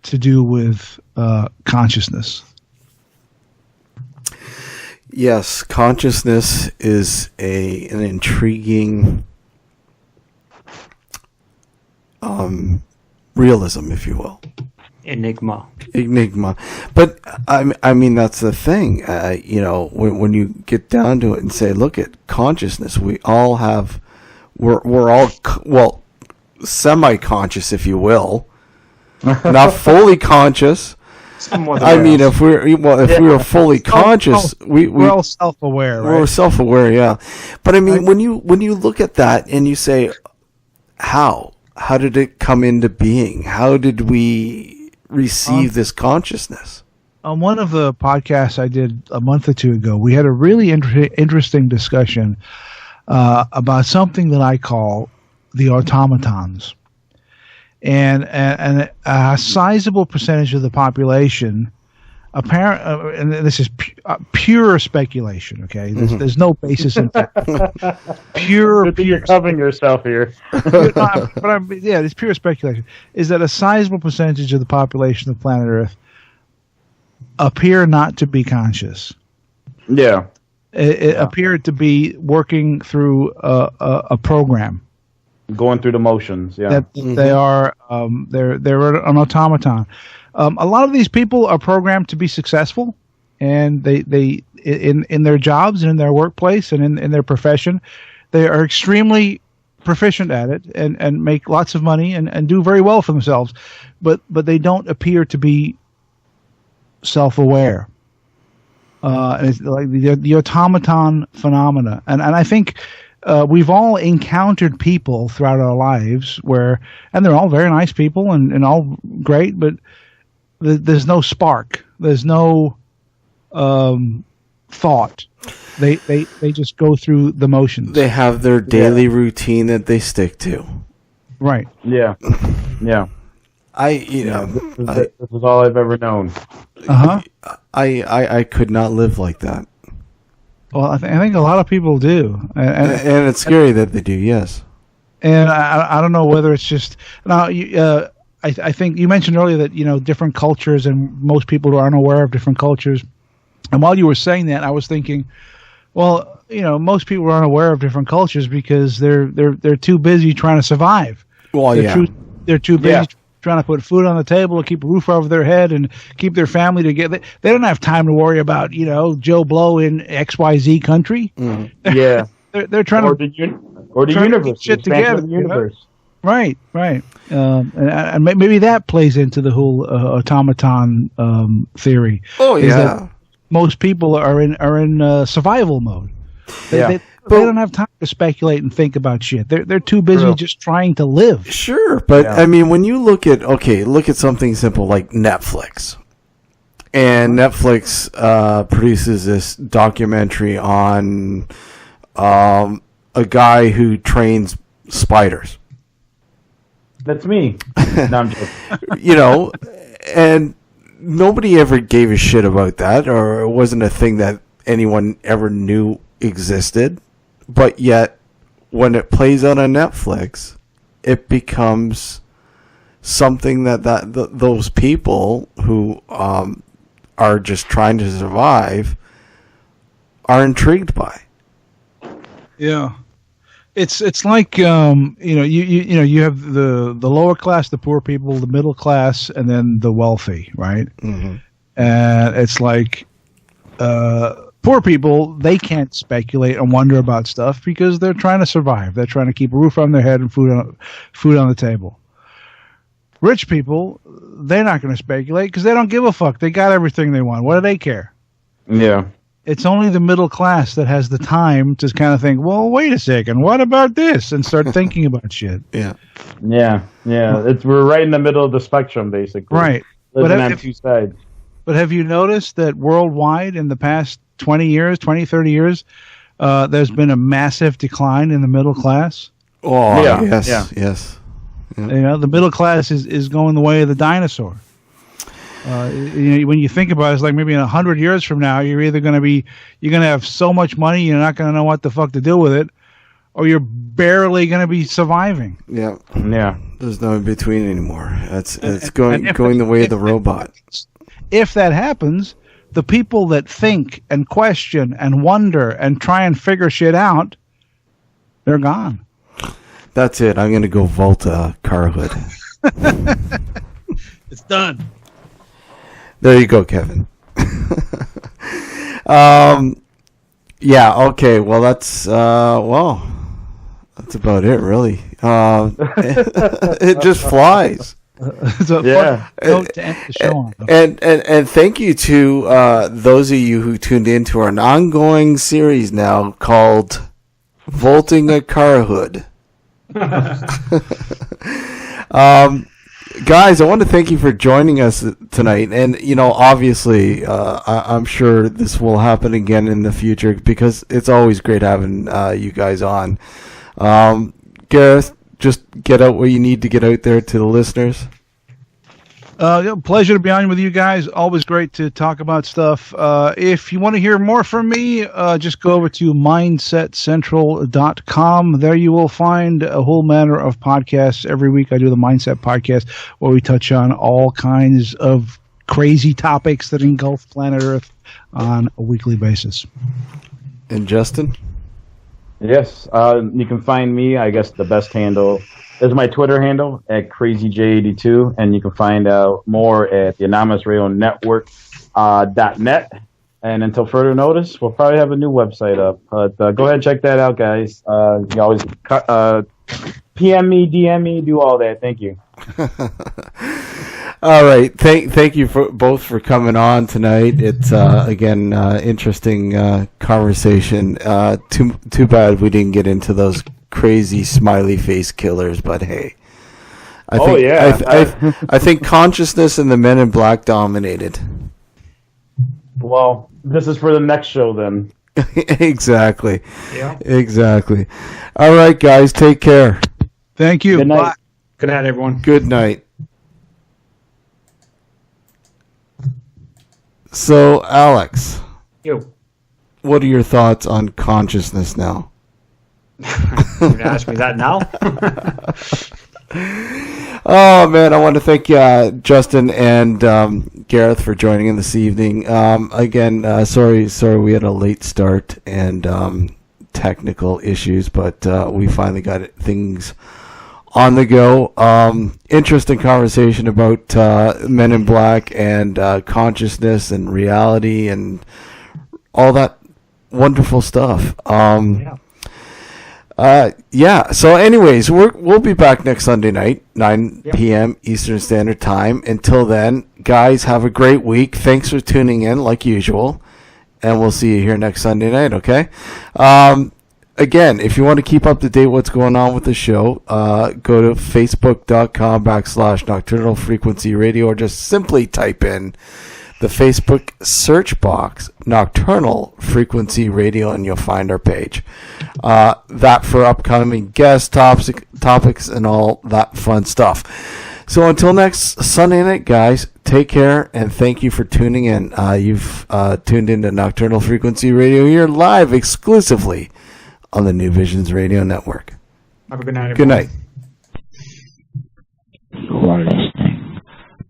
to do with consciousness. Yes, consciousness is an intriguing realism, if you will. Enigma. But I mean, that's the thing. You know, when you get down to it and say, look at consciousness, we all have, we're all, well, semi-conscious, if you will, not fully conscious. I mean, if we were fully conscious, we're all self-aware, right? We're self-aware, yeah. But I mean, when you look at that and you say, how did it come into being? How did we receive this consciousness? On one of the podcasts I did a month or two ago, we had a really interesting discussion about something that I call the automatons. And a sizable percentage of the population, and this is pure speculation, okay? There's no basis in fact. Pure you're covering yourself here. It's pure speculation. Is that a sizable percentage of the population of planet Earth appear not to be conscious? Yeah. It appeared to be working through a program. Going through the motions, yeah. That they are, they're an automaton. A lot of these people are programmed to be successful, and they in their jobs and in their workplace and in their profession, they are extremely proficient at it and make lots of money and do very well for themselves, but they don't appear to be self-aware. It's like the automaton phenomena, and I think. We've all encountered people throughout our lives and they're all very nice people and all great, but there's no spark. There's no thought. They just go through the motions. They have their daily routine that they stick to. Right. Yeah. This is all I've ever known. I could not live like that. Well, I think a lot of people do, and it's scary that they do. Yes. And I don't know whether it's just now. I think you mentioned earlier that different cultures and most people are unaware of different cultures. And while you were saying that, I was thinking, well, most people are unaware of different cultures because they're too busy trying to survive. Well, they're too busy trying to put food on the table, keep a roof over their head, and keep their family together. They don't have time to worry about Joe Blow in XYZ country. Mm-hmm. Yeah, they're trying or the universe, shit together. The universe. Right. And maybe that plays into the whole automaton theory. Oh yeah, most people are in survival mode. They don't have time to speculate and think about shit. They're too busy just trying to live. Sure, but I mean, when you look at something simple like Netflix, and Netflix produces this documentary on a guy who trains spiders. That's me. No, I'm joking. And nobody ever gave a shit about that, or it wasn't a thing that anyone ever knew existed. But yet, when it plays out on Netflix, it becomes something that those people who are just trying to survive are intrigued by. Yeah, it's like you have the lower class, the poor people, the middle class, and then the wealthy, right? Mm-hmm. And it's like poor people, they can't speculate and wonder about stuff because they're trying to survive. They're trying to keep a roof on their head and food on the table. Rich people, they're not going to speculate because they don't give a fuck. They got everything they want. What do they care? Yeah. It's only the middle class that has the time to kind of think, well, wait a second, what about this? And start thinking about shit. Yeah. We're right in the middle of the spectrum, basically. Right. Living on two sides. But have you noticed that worldwide in the past 20 years, 30 years, there's been a massive decline in the middle class? Oh, yes. Yeah. The middle class is going the way of the dinosaur. When you think about it, it's like maybe in 100 years from now, you're either going to have so much money, you're not going to know what the fuck to do with it, or you're barely going to be surviving. Yeah. There's no in between anymore. It's going the way of the robot. If that happens, the people that think and question and wonder and try and figure shit out, they're gone. That's it. I'm going to go vault a car hood. It's done. There you go, Kevin. Yeah. Okay. Well, that's about it, really. It just flies. It's a fun note to end the show on. And thank you to those of you who tuned in to our ongoing series now called "Vaulting a Car Hood." Guys, I want to thank you for joining us tonight. And, obviously, I'm sure this will happen again in the future because it's always great having you guys on. Gareth, just get out what you need to get out there to the listeners. Pleasure to be on with you guys. Always great to talk about stuff. If you want to hear more from me, just go over to mindsetcentral.com. There you will find a whole manner of podcasts. Every week I do the Mindset Podcast where we touch on all kinds of crazy topics that engulf planet Earth on a weekly basis. And Justin? Yes, you can find me, I guess the best handle is my Twitter handle at CrazyJ82, and you can find out more at the AnonymousRadioNetwork.net. And until further notice, we'll probably have a new website up. But go ahead and check that out, guys. You always PM me, DM me, do all that. Thank you. All right. Thank you both for coming on tonight. It's again interesting conversation. Too bad we didn't get into those crazy smiley face killers, but hey, I think consciousness and the Men in Black dominated. Well, This is for the next show then. Exactly. Yeah. Exactly. All right, guys. Take care. Thank you. Good night. Bye. Good night, everyone. Good night. So, Alex, You. what are your thoughts on consciousness now? You're gonna ask me that now? Oh man, I want to thank Justin and Gareth for joining in this evening. Again, sorry we had a late start and technical issues, but we finally got things on the go. Interesting conversation about Men in Black and consciousness and reality and all that wonderful stuff. So anyways, we'll be back next Sunday night, 9 p.m. Eastern Standard Time. Until then, guys, have a great week. Thanks for tuning in like usual, and we'll see you here next Sunday night, okay? Again, if you want to keep up to date what's going on with the show, go to facebook.com/Nocturnal Frequency Radio, or just simply type in the Facebook search box, Nocturnal Frequency Radio, and you'll find our page. That for upcoming guest topics and all that fun stuff. So until next Sunday night, guys, take care, and thank you for tuning in. You've tuned into Nocturnal Frequency Radio here live exclusively on the New Visions Radio Network. Have a good night, Good everyone. night. You are listening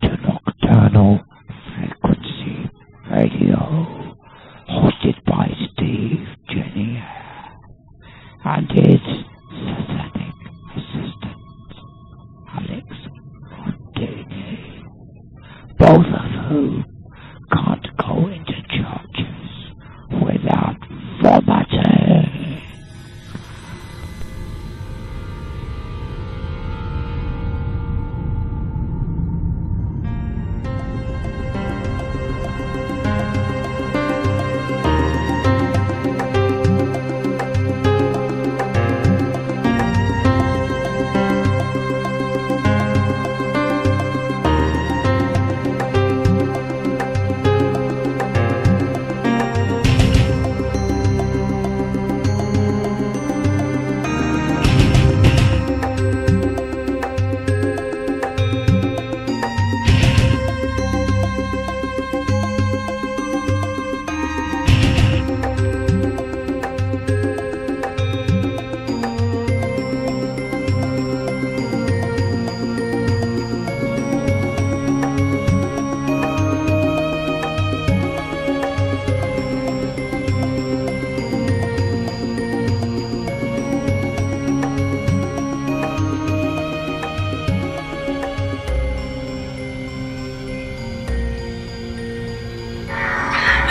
to Nocturnal Frequency Radio, hosted by Steve Jenny and his satanic assistant, Alex Montini, both of whom can't go into churches without vomiting.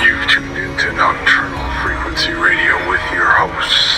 You've tuned into Nocturnal Frequency Radio with your hosts,